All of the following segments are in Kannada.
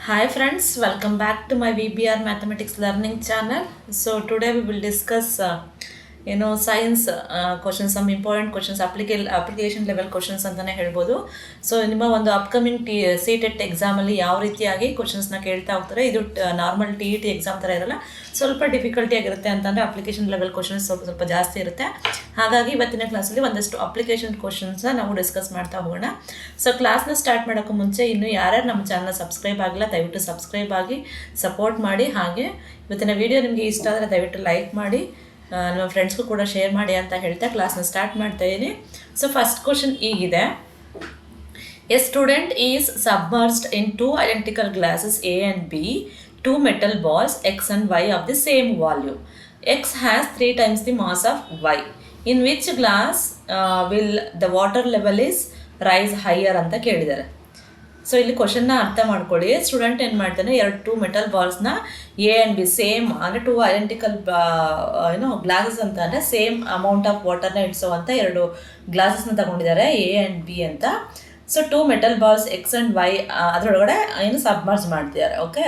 Hi friends, welcome back to my VBR Mathematics Learning channel. So today we will discuss science questions, some important questions, application level questions ಅಂತಾನೆ ಹೇಳ್ಬೋದು. ಸೊ ನಿಮ್ಮ ಒಂದು ಅಪ್ಕಮಿಂಗ್ CTET ಎಕ್ಸಾಮಲ್ಲಿ ಯಾವ ರೀತಿಯಾಗಿ ಕ್ವಶನ್ಸ್ನ ಕೇಳ್ತಾ ಹೋಗ್ತಾರೆ. ಇದು ನಾರ್ಮಲ್ TET ಎಕ್ಸಾಮ್ ಥರ ಇರಲ್ಲ, ಸ್ವಲ್ಪ ಡಿಫಿಕಲ್ಟಿ ಆಗಿರುತ್ತೆ. ಅಂತಂದರೆ ಅಪ್ಲಿಕೇಶನ್ ಲೆವೆಲ್ ಕ್ವಶನ್ಸ್ ಸ್ವಲ್ಪ ಜಾಸ್ತಿ ಇರುತ್ತೆ. ಹಾಗಾಗಿ ಇವತ್ತಿನ ಕ್ಲಾಸಲ್ಲಿ ಒಂದಷ್ಟು ಅಪ್ಲಿಕೇಶನ್ ಕ್ವಶನ್ಸ್ನ ನಾವು ಡಿಸ್ಕಸ್ ಮಾಡ್ತಾ ಹೋಗೋಣ. ಸೊ ಕ್ಲಾಸ್ನ ಸ್ಟಾರ್ಟ್ ಮಾಡೋಕ್ಕೂ ಮುಂಚೆ ಇನ್ನೂ ಯಾರ್ಯಾರು ನಮ್ಮ ಚಾನಲ್ನ ಸಬ್ಸ್ಕ್ರೈಬ್ ಆಗಿಲ್ಲ, ದಯವಿಟ್ಟು ಸಬ್ಸ್ಕ್ರೈಬ್ ಆಗಿ ಸಪೋರ್ಟ್ ಮಾಡಿ. ಹಾಗೆ ಇವತ್ತಿನ ವಿಡಿಯೋ ನಿಮಗೆ ಇಷ್ಟ ಆದರೆ ದಯವಿಟ್ಟು ಲೈಕ್ ಮಾಡಿ, ನಿಮ್ಮ ಫ್ರೆಂಡ್ಸ್ಗೂ ಕೂಡ ಶೇರ್ ಮಾಡಿ ಅಂತ ಹೇಳ್ತಾ ಕ್ಲಾಸ್ನ ಸ್ಟಾರ್ಟ್ ಮಾಡ್ತಾ ಇದ್ದೀನಿ. ಸೊ ಫಸ್ಟ್ ಕ್ವಶನ್ ಹೀಗಿದೆ: A student is ಸಬ್ಮರ್ಸ್ಡ್ in two identical glasses A and B, two metal balls X and Y of the same volume. X has 3 times the mass of Y. In which glass will the water level is rise higher ಅಂತ ಕೇಳಿದ್ದಾರೆ. ಸೊ ಇಲ್ಲಿ ಕ್ವಶನ್ನ ಅರ್ಥ ಮಾಡ್ಕೊಳ್ಳಿ. ಸ್ಟೂಡೆಂಟ್ ಏನು ಮಾಡ್ತಾನೆ, ಟೂ ಮೆಟಲ್ ಬಾಲ್ಸ್ನ A and B ಸೇಮ್ ಅಂದರೆ ಟೂ ಐಡೆಂಟಿಕಲ್ ಗ್ಲಾಸಸ್ ಅಂತ ಅಂದರೆ ಸೇಮ್ ಅಮೌಂಟ್ ಆಫ್ ವಾಟರ್ನ ಇಡ್ಸೋವಂಥ ಎರಡು ಗ್ಲಾಸಸ್ನ ತಗೊಂಡಿದ್ದಾರೆ A and B ಅಂತ. So two metal balls X and Y ಅದರೊಳಗಡೆ ಸಬ್ಮರ್ಜ್ ಮಾಡ್ತಿದ್ದಾರೆ. ಓಕೆ,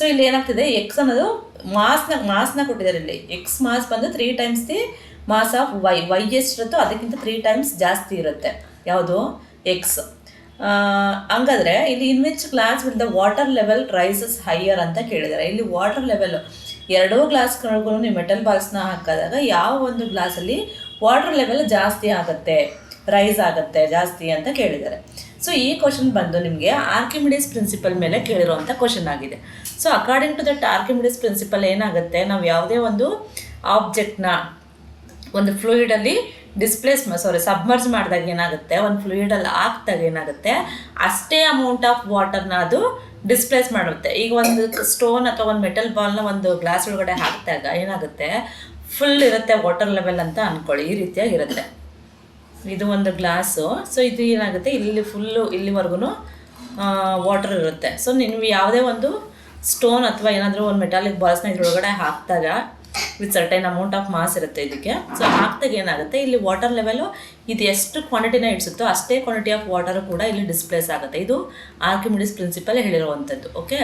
ಸೊ ಇಲ್ಲಿ ಏನಾಗ್ತಿದೆ, ಎಕ್ಸ್ ಅನ್ನೋದು ಮಾಸ್ನ ಕೊಟ್ಟಿದ್ದಾರೆ. ಇಲ್ಲಿ ಎಕ್ಸ್ ಮಾಸ್ ಬಂದು 3 times the mass of Y ಎಷ್ಟಿರುತ್ತೋ ಅದಕ್ಕಿಂತ 3 times ಜಾಸ್ತಿ ಇರುತ್ತೆ. ಯಾವುದು? ಎಕ್ಸ್. ಹಂಗಾದ್ರೆ ಇಲ್ಲಿ in which glass will the water level rises higher ಅಂತ ಕೇಳಿದ್ದಾರೆ. ಇಲ್ಲಿ ವಾಟರ್ ಲೆವೆಲ್ ಎರಡೂ ಗ್ಲಾಸ್ಗಳಿಗೂ ನೀವು ಮೆಟಲ್ ಬಾಲ್ಸ್ನ ಹಾಕಿದಾಗ ಯಾವ ಒಂದು ಗ್ಲಾಸಲ್ಲಿ ವಾಟರ್ ಲೆವೆಲ್ ಜಾಸ್ತಿ ಆಗುತ್ತೆ, ರೈಸ್ ಆಗುತ್ತೆ ಜಾಸ್ತಿ ಅಂತ ಕೇಳಿದ್ದಾರೆ. ಸೊ ಈ ಕ್ವಶನ್ ಬಂದು ನಿಮಗೆ ಆರ್ಕಿಮಿಡೀಸ್ ಪ್ರಿನ್ಸಿಪಲ್ ಮೇಲೆ ಕೇಳಿರುವಂಥ ಕ್ವಶನ್ ಆಗಿದೆ. So according to that Archimedes principle ಏನಾಗುತ್ತೆ, ನಾವು ಯಾವುದೇ ಒಂದು ಆಬ್ಜೆಕ್ಟ್ನ ಒಂದು ಫ್ಲೂಯಿಡಲ್ಲಿ ಸಬ್ಮರ್ಜ್ ಮಾಡಿದಾಗ ಏನಾಗುತ್ತೆ, ಒಂದು ಫ್ಲೂಯಿಡಲ್ಲಿ ಹಾಕಿದಾಗ ಏನಾಗುತ್ತೆ, ಅಷ್ಟೇ ಅಮೌಂಟ್ ಆಫ್ ವಾಟರ್ನ ಅದು ಡಿಸ್ಪ್ಲೇಸ್ ಮಾಡುತ್ತೆ. ಈಗ ಒಂದು ಸ್ಟೋನ್ ಅಥವಾ ಒಂದು ಮೆಟಲ್ ಬಾಲ್ನ ಒಂದು ಗ್ಲಾಸ್ ಒಳಗಡೆ ಹಾಕಿದಾಗ ಏನಾಗುತ್ತೆ, ಫುಲ್ ಇರುತ್ತೆ ವಾಟರ್ ಲೆವೆಲ್ ಅಂತ ಅಂದ್ಕೊಳ್ಳಿ. ಈ ರೀತಿಯಾಗಿರುತ್ತೆ. ಇದು ಒಂದು ಗ್ಲಾಸು. ಸೊ ಇದು ಏನಾಗುತ್ತೆ, ಇಲ್ಲಿ ಫುಲ್ಲು ಇಲ್ಲಿವರೆಗೂ ವಾಟರ್ ಇರುತ್ತೆ. ಸೊ ನೀವು ಯಾವುದೇ ಒಂದು ಸ್ಟೋನ್ ಅಥವಾ ಏನಾದರೂ ಒಂದು ಮೆಟಾಲಿಕ್ ಬಾಲ್ಸ್ನ ಇದ್ರೊಳಗಡೆ ಹಾಕಿದಾಗ with certain amount of mass ಇರುತ್ತೆ ಇದಕ್ಕೆ. ಸೊ ಹಾಕ್ದಾಗ ಏನಾಗುತ್ತೆ, ಇಲ್ಲಿ ವಾಟರ್ ಲೆವೆಲು ಇದು ಎಷ್ಟು ಕ್ವಾಂಟಿಟಿನ ಇಡಿಸುತ್ತೋ ಅಷ್ಟೇ ಕ್ವಾಂಟಿಟಿ ಆಫ್ ವಾಟರು ಕೂಡ ಇಲ್ಲಿ ಡಿಸ್ಪ್ಲೇಸ್ ಆಗುತ್ತೆ. ಇದು ಆರ್ಕಿಮಿಡೀಸ್ ಪ್ರಿನ್ಸಿಪಲ್ ಹೇಳಿರುವಂಥದ್ದು. ಓಕೆ,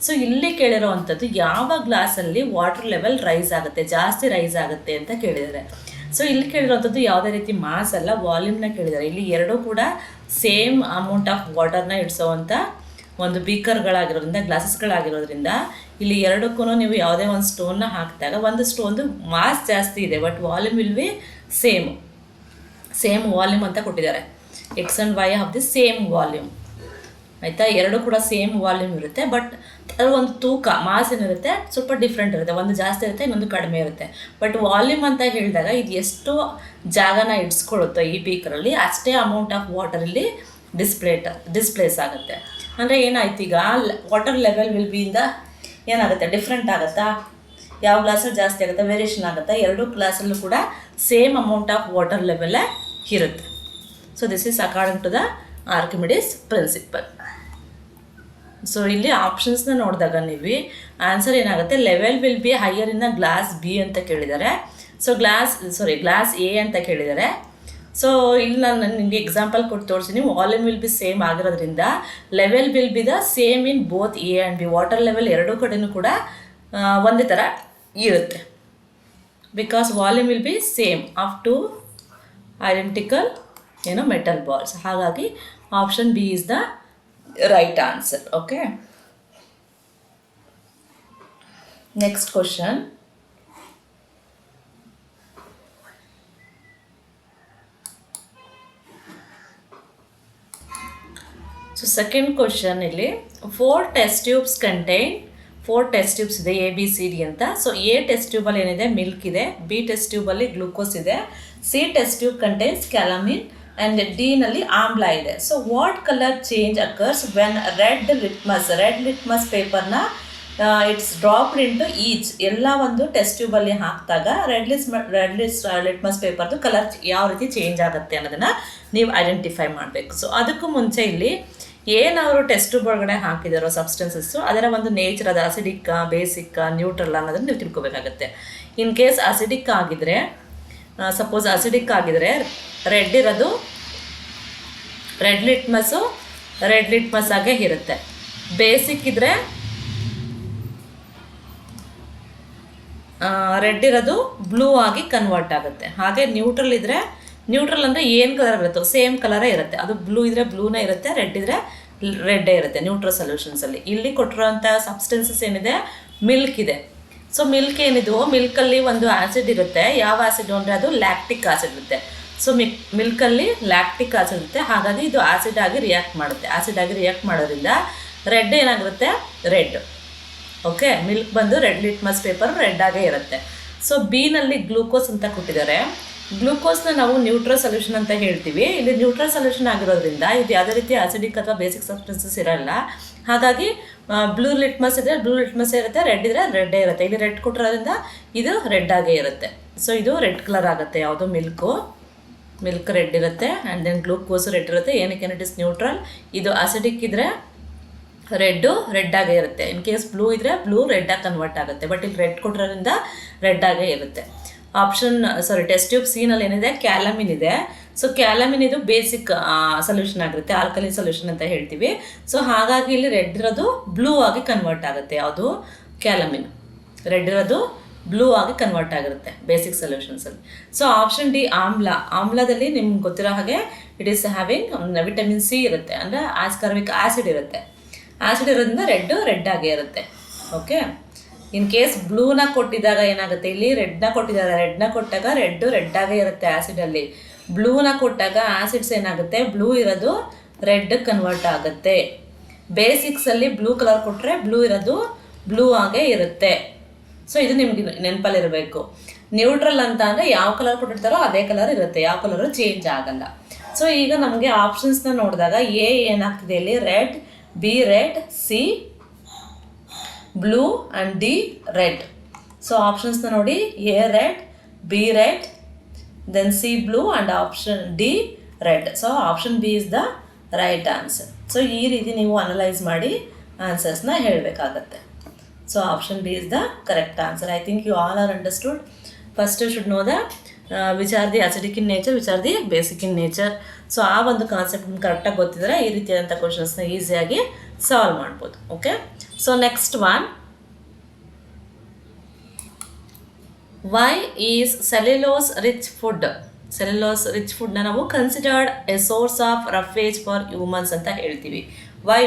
ಸೊ ಇಲ್ಲಿ ಕೇಳಿರುವಂಥದ್ದು ಯಾವ ಗ್ಲಾಸಲ್ಲಿ ವಾಟರ್ ಲೆವೆಲ್ ರೈಸ್ ಆಗುತ್ತೆ, ಜಾಸ್ತಿ ರೈಸ್ ಆಗುತ್ತೆ ಅಂತ ಕೇಳಿದ್ದಾರೆ. ಸೊ ಇಲ್ಲಿ ಕೇಳಿರುವಂಥದ್ದು ಯಾವುದೇ ರೀತಿ ಮಾಸ್ ಅಲ್ಲ, ವಾಲ್ಯೂಮ್ನ ಕೇಳಿದ್ದಾರೆ. ಇಲ್ಲಿ ಎರಡೂ ಕೂಡ ಸೇಮ್ ಅಮೌಂಟ್ ಆಫ್ ವಾಟರ್ನ ಇಡಿಸೋವಂಥ ಒಂದು ಬೀಕರ್ಗಳಾಗಿರೋದ್ರಿಂದ, ಗ್ಲಾಸಸ್ಗಳಾಗಿರೋದ್ರಿಂದ ಇಲ್ಲಿ ಎರಡಕ್ಕೂ ನೀವು ಯಾವುದೇ ಒಂದು ಸ್ಟೋನ್ನ ಹಾಕಿದಾಗ ಒಂದು ಸ್ಟೋನ್ದು ಮಾಸ್ ಜಾಸ್ತಿ ಇದೆ, but volume will be same volume ಅಂತ ಕೊಟ್ಟಿದ್ದಾರೆ. X and Y of the same volume. ಆಯಿತಾ, ಎರಡು ಕೂಡ ಸೇಮ್ ವಾಲ್ಯೂಮ್ ಇರುತ್ತೆ, ಬಟ್ ಅದು ಒಂದು ತೂಕ ಮಾಸ್ ಏನಿರುತ್ತೆ ಸ್ವಲ್ಪ ಡಿಫ್ರೆಂಟ್ ಇರುತ್ತೆ. ಒಂದು ಜಾಸ್ತಿ ಇರುತ್ತೆ, ಇನ್ನೊಂದು ಕಡಿಮೆ ಇರುತ್ತೆ. ಬಟ್ ವಾಲ್ಯೂಮ್ ಅಂತ ಹೇಳಿದಾಗ ಇದು ಎಷ್ಟು ಜಾಗನ ಇಡ್ಸ್ಕೊಳ್ಳುತ್ತೋ ಈ ಬೀಕರಲ್ಲಿ ಅಷ್ಟೇ ಅಮೌಂಟ್ ಆಫ್ ವಾಟರಲ್ಲಿ ಡಿಸ್ಪ್ಲೇಸ್ ಆಗುತ್ತೆ. ಅಂದರೆ ಏನಾಯ್ತು, ಈಗ ವಾಟರ್ ಲೆವೆಲ್ ವಿಲ್ ಬಿ ಇಂದ ಏನಾಗುತ್ತೆ, ಡಿಫ್ರೆಂಟ್ ಆಗುತ್ತಾ, ಯಾವ ಗ್ಲಾಸಲ್ಲಿ ಜಾಸ್ತಿ ಆಗುತ್ತೆ, ವೇರಿಯೇಷನ್ ಆಗುತ್ತೆ. ಎರಡೂ ಗ್ಲಾಸಲ್ಲೂ ಕೂಡ ಸೇಮ್ ಅಮೌಂಟ್ ಆಫ್ ವಾಟರ್ ಲೆವೆಲೇ ಇರುತ್ತೆ. So this is according to the Archimedes principle. So ಇಲ್ಲಿ ಆಪ್ಷನ್ಸ್ನ ನೋಡಿದಾಗ ನೀವು ಆನ್ಸರ್ ಏನಾಗುತ್ತೆ, level will be higher in glass B ಅಂತ ಕೇಳಿದ್ದಾರೆ. ಸೊ ಗ್ಲಾಸ್ ಎ ಅಂತ ಕೇಳಿದ್ದಾರೆ. ಸೊ ಇಲ್ಲಿ ನಾನು ನಿಮಗೆ ಎಕ್ಸಾಂಪಲ್ ಕೊಟ್ಟು ತೋರಿಸ್ತೀನಿ. ವಾಲ್ಯೂಮ್ ವಿಲ್ ಬಿ ಸೇಮ್ ಆಗಿರೋದ್ರಿಂದ level will be the same in both A and B. Water level ಎರಡೂ ಕಡೆಯೂ ಕೂಡ ಒಂದೇ ಥರ ಇರುತ್ತೆ. Because volume will be same of two identical metal balls. ಹಾಗಾಗಿ option B is the right answer. Okay, next question. So second question ಇಲ್ಲಿ 4 test tubes contain 4 test tubes ಇದೆ ABCD ಅಂತ. ಸೊ ಎ ಟೆಸ್ಟ್ ಟ್ಯೂಬಲ್ಲಿ ಏನಿದೆ, ಮಿಲ್ಕ್ ಇದೆ. ಬಿ ಟೆಸ್ಟ್ ಟ್ಯೂಬಲ್ಲಿ ಗ್ಲೂಕೋಸ್ ಇದೆ. C test tube contains calamine and ಡಿನಲ್ಲಿ ಆಮ್ಲ ಇದೆ. So what colour change occurs when red litmus ಪೇಪರ್ನ ಇಟ್ಸ್ ಡ್ರಾಪ್ಡ್ ಇಂಟು ಈಚ್. ಎಲ್ಲ ಒಂದು ಟೆಸ್ಟ್ ಟ್ಯೂಬಲ್ಲಿ ಹಾಕಿದಾಗ ರೆಡ್ ಲಿಟ್ಮಸ್ ಪೇಪರ್ದು ಕಲರ್ ಯಾವ ರೀತಿ ಚೇಂಜ್ ಆಗುತ್ತೆ ಅನ್ನೋದನ್ನು ನೀವು ಐಡೆಂಟಿಫೈ ಮಾಡಬೇಕು. ಸೊ ಅದಕ್ಕೂ ಮುಂಚೆ ಇಲ್ಲಿ ಏನವರು ಟೆಸ್ಟ್ ಟ್ಯೂಬ್ ಒಳಗಡೆ ಹಾಕಿದಾರೋ ಸಬ್ಸ್ಟೆನ್ಸಸ್ಸು ಅದರ ಒಂದು ನೇಚರ್, ಅದು ಅಸಿಡಿಕ್ಕಾ, ಬೇಸಿಕ್ಕಾ, ನ್ಯೂಟ್ರಲ್ ಅನ್ನೋದನ್ನು ನೀವು ತಿಳ್ಕೊಬೇಕಾಗತ್ತೆ. ಇನ್ ಕೇಸ್ ಅಸಿಡಿಕ್ ಆಗಿದ್ರೆ, ಸಪೋಸ್ ಅಸಿಡಿಕ್ ಆಗಿದ್ರೆ ರೆಡ್ ಇರೋದು ರೆಡ್ ಲಿಟ್ಮಸ್ ಆಗೇ ಇರುತ್ತೆ. ಬೇಸಿಕ್ ಇದ್ದರೆ ರೆಡ್ ಇರೋದು ಬ್ಲೂ ಆಗಿ ಕನ್ವರ್ಟ್ ಆಗುತ್ತೆ. ಹಾಗೆ ನ್ಯೂಟ್ರಲ್ ಇದ್ದರೆ, ನ್ಯೂಟ್ರಲ್ ಅಂದರೆ ಏನು ಕಲರ್ ಇರುತ್ತೋ ಸೇಮ್ ಕಲರೇ ಇರುತ್ತೆ. ಅದು ಬ್ಲೂ ಇದ್ದರೆ ಬ್ಲೂನೇ ಇರುತ್ತೆ, ರೆಡ್ ಇದ್ದರೆ ರೆಡ್ಡೇ ಇರುತ್ತೆ ನ್ಯೂಟ್ರಲ್ ಸೊಲ್ಯೂಷನ್ಸಲ್ಲಿ. ಇಲ್ಲಿ ಕೊಟ್ಟಿರೋಂಥ ಸಬ್ಸ್ಟೆನ್ಸಸ್ ಏನಿದೆ, ಮಿಲ್ಕ್ ಇದೆ. ಸೊ ಮಿಲ್ಕ್ ಏನಿದು, ಮಿಲ್ಕಲ್ಲಿ ಒಂದು ಆ್ಯಸಿಡ್ ಇರುತ್ತೆ. ಯಾವ ಆ್ಯಸಿಡ್ ಅಂದರೆ ಅದು ಲ್ಯಾಕ್ಟಿಕ್ ಆ್ಯಸಿಡ್ ಇರುತ್ತೆ. ಸೊ ಮಿಲ್ಕಲ್ಲಿ ಲ್ಯಾಕ್ಟಿಕ್ ಆ್ಯಸಿಡ್ ಇರುತ್ತೆ, ಹಾಗಾಗಿ ಇದು ಆ್ಯಸಿಡ್ ಆಗಿ ರಿಯಾಕ್ಟ್ ಮಾಡುತ್ತೆ. ಆ್ಯಸಿಡ್ ಆಗಿ ರಿಯಾಕ್ಟ್ ಮಾಡೋದ್ರಿಂದ ರೆಡ್ ಏನಾಗಿರುತ್ತೆ, ರೆಡ್. ಓಕೆ, ಮಿಲ್ಕ್ ಬಂದು ರೆಡ್ ಲಿಟ್ಮಸ್ ಪೇಪರ್ ರೆಡ್ ಆಗೇ ಇರುತ್ತೆ. ಸೊ ಬಿನಲ್ಲಿ ಗ್ಲೂಕೋಸ್ ಅಂತ ಕೊಟ್ಟಿದ್ದಾರೆ. ಗ್ಲೂಕೋಸ್ನ ನಾವು ನ್ಯೂಟ್ರಲ್ ಸೊಲ್ಯೂಷನ್ ಅಂತ ಹೇಳ್ತೀವಿ. ಇಲ್ಲಿ ನ್ಯೂಟ್ರಲ್ ಸೊಲ್ಯೂಷನ್ ಆಗಿರೋದ್ರಿಂದ ಇದು ಯಾವುದೇ ರೀತಿ ಆಸಿಡಿಕ್ ಅಥವಾ ಬೇಸಿಕ್ ಸಬ್ಸ್ಟೆನ್ಸಸ್ ಇರಲ್ಲ. ಹಾಗಾಗಿ ಬ್ಲೂ ಲಿಟ್ಮಸ್ ಇದ್ದರೆ ಬ್ಲೂ ಲಿಟ್ಮಸ್ ಇರುತ್ತೆ, ರೆಡ್ ಇದ್ದರೆ ರೆಡ್ಡೇ ಇರುತ್ತೆ. ಇಲ್ಲಿ ರೆಡ್ ಕೊಟ್ಟಿರೋದ್ರಿಂದ ಇದು ರೆಡ್ ಆಗೇ ಇರುತ್ತೆ. ಸೊ ಇದು ರೆಡ್ ಕಲರ್ ಆಗುತ್ತೆ. ಯಾವುದು ಮಿಲ್ಕ್ ರೆಡ್ ಇರುತ್ತೆ, ಆ್ಯಂಡ್ ದೆನ್ ಗ್ಲೂಕೋಸು ರೆಡ್ ಇರುತ್ತೆ. ಏನಕ್ಕೆ ಇಟ್ ಇಸ್ ನ್ಯೂಟ್ರಲ್. ಇದು ಆಸಿಡಿಕ್ ಇದ್ದರೆ ರೆಡ್ ಆಗೇ ಇರುತ್ತೆ. ಇನ್ ಕೇಸ್ ಬ್ಲೂ ಇದ್ದರೆ ಬ್ಲೂ ರೆಡ್ಡಾಗಿ ಕನ್ವರ್ಟ್ ಆಗುತ್ತೆ. ಬಟ್ ಇಲ್ಲಿ ರೆಡ್ ಕೊಟ್ಟಿರೋದ್ರಿಂದ ರೆಡ್ ಆಗೇ ಇರುತ್ತೆ. ಟೆಸ್ಟ್ ಟ್ಯೂಬ್ ಸಿನಲ್ಲಿ ಏನಿದೆ, ಕ್ಯಾಲಮಿನ್ ಇದೆ. ಸೊ ಕ್ಯಾಲಮಿನ್ ಇದು ಬೇಸಿಕ್ ಸೊಲ್ಯೂಷನ್ ಆಗಿರುತ್ತೆ, ಆಲ್ಕಲಿನ್ ಸೊಲ್ಯೂಷನ್ ಅಂತ ಹೇಳ್ತೀವಿ. ಸೊ ಹಾಗಾಗಿ ಇಲ್ಲಿ ರೆಡ್ ಇರೋದು ಬ್ಲೂ ಆಗಿ ಕನ್ವರ್ಟ್ ಆಗುತ್ತೆ. ಯಾವುದು, ಕ್ಯಾಲಮಿನ್. ರೆಡ್ ಇರೋದು ಬ್ಲೂ ಆಗಿ ಕನ್ವರ್ಟ್ ಆಗಿರುತ್ತೆ ಬೇಸಿಕ್ ಸೊಲ್ಯೂಷನ್ಸಲ್ಲಿ. ಸೊ ಆಪ್ಷನ್ ಡಿ ಆಮ್ಲದಲ್ಲಿ ನಿಮ್ಗೆ ಗೊತ್ತಿರೋ ಹಾಗೆ it is having vitamin C ಇರುತ್ತೆ, ಅಂದರೆ ಆಸ್ಕಾರ್ಬಿಕ್ ಆ್ಯಸಿಡ್ ಇರುತ್ತೆ. ಆ್ಯಸಿಡ್ ಇರೋದ್ರಿಂದ ರೆಡ್ ಆಗೇ ಇರುತ್ತೆ. ಓಕೆ, ಇನ್ ಕೇಸ್ ಬ್ಲೂನ ಕೊಟ್ಟಿದ್ದಾಗ ಏನಾಗುತ್ತೆ, ಇಲ್ಲಿ ರೆಡ್ನ ಕೊಟ್ಟಿದ್ದಾರೆ, ರೆಡ್ನ ಕೊಟ್ಟಾಗ ರೆಡ್ ಆಗೇ ಇರುತ್ತೆ ಆ್ಯಸಿಡಲ್ಲಿ. ಬ್ಲೂನ ಕೊಟ್ಟಾಗ ಆ್ಯಸಿಡ್ಸ್ ಏನಾಗುತ್ತೆ, ಬ್ಲೂ ಇರೋದು ರೆಡ್ ಕನ್ವರ್ಟ್ ಆಗುತ್ತೆ. ಬೇಸಿಕ್ಸಲ್ಲಿ ಬ್ಲೂ ಕಲರ್ ಕೊಟ್ಟರೆ ಬ್ಲೂ ಇರೋದು ಬ್ಲೂ ಆಗೇ ಇರುತ್ತೆ. ಸೊ ಇದು ನಿಮ್ಗೆ ನೆನಪಲ್ಲಿರಬೇಕು. ನ್ಯೂಟ್ರಲ್ ಅಂತ ಅಂದರೆ ಯಾವ ಕಲರ್ ಕೊಟ್ಟಿರ್ತಾರೋ ಅದೇ ಕಲರ್ ಇರುತ್ತೆ, ಯಾವ ಕಲರು ಚೇಂಜ್ ಆಗಲ್ಲ. ಸೊ ಈಗ ನಮಗೆ ಆಪ್ಷನ್ಸ್ನ ನೋಡಿದಾಗ ಎ ಏನಾಗ್ತಿದೆ ಇಲ್ಲಿ, red, B red, C blue and D red. So ಆಪ್ಷನ್ಸ್ನ ನೋಡಿ, A red, B red, then C blue and option D red. So option B is the right answer. So ಈ ರೀತಿ ನೀವು ಅನಲೈಸ್ ಮಾಡಿ ಆನ್ಸರ್ಸ್ನ ಹೇಳಬೇಕಾಗತ್ತೆ. So option B is the correct answer. I think you all are understood. First you should know the which are the acidic in nature, which are the basic in nature. So ಆ ಒಂದು ಕಾನ್ಸೆಪ್ಟ್ ಕರೆಕ್ಟಾಗಿ ಗೊತ್ತಿದ್ರೆ ಈ ರೀತಿಯಾದಂಥ ಕ್ವಶನ್ಸ್ನ ಈಸಿಯಾಗಿ ಸಾಲ್ವ್ ಮಾಡ್ಬೋದು. Okay, so next one, why is cellulose rich food? Cellulose rich ಫುಡ್ನ ನಾವು considered a source of roughage for humans ಅಂತ ಹೇಳ್ತೀವಿ. Why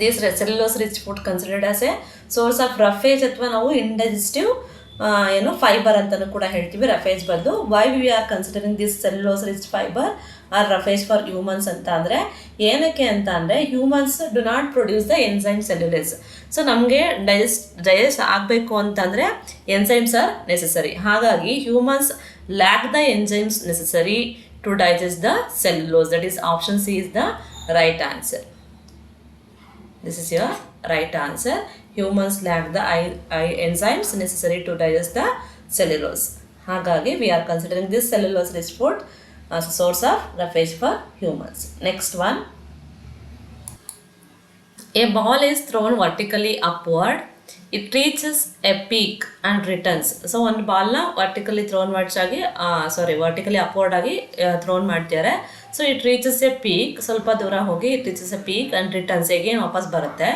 this cellulose rich food considered as a source of roughage, ಅಥವಾ ನಾವು ಇಂಡೈಜೆಸ್ಟಿವ್ ಫೈಬರ್ ಅಂತಲೂ ಕೂಡ ಹೇಳ್ತೀವಿ. ರಫೇಜ್ ಬಂದು why we are considering this cellulose rich fibre or roughage for humans ಅಂತ ಅಂದರೆ ಏನಕ್ಕೆ ಅಂತ ಅಂದರೆ, humans do not produce the enzyme ಸೆಲ್ಯುಲೇಸ್. So ನಮಗೆ ಡೈಜೆಸ್ಟ್ ಆಗಬೇಕು ಅಂತಂದರೆ ಎನ್ಸೈಮ್ಸ್ ಆರ್ ನೆಸೆಸರಿ. ಹಾಗಾಗಿ humans lack the enzymes necessary to digest the cellulose. That is option C is the right answer. This is your right answer. Humans lack the enzymes necessary to digest the cellulose. ಹಾಗಾಗಿ we are considering this cellulose rich food as a source of refuge for humans. Next one. A ball is thrown vertically upward. It reaches a peak and returns. So ಒಂದು ಬಾಲ್ನ ವರ್ಟಿಕಲಿ ಅಪ್ವರ್ಡ್ ಆಗಿ ಥ್ರೋನ್ ಮಾಡ್ತಿದ್ದಾರೆ. So it reaches A peak, ಸ್ವಲ್ಪ ದೂರ ಹೋಗಿ it reaches A peak and returns again ವಾಪಸ್ ಬರುತ್ತೆ.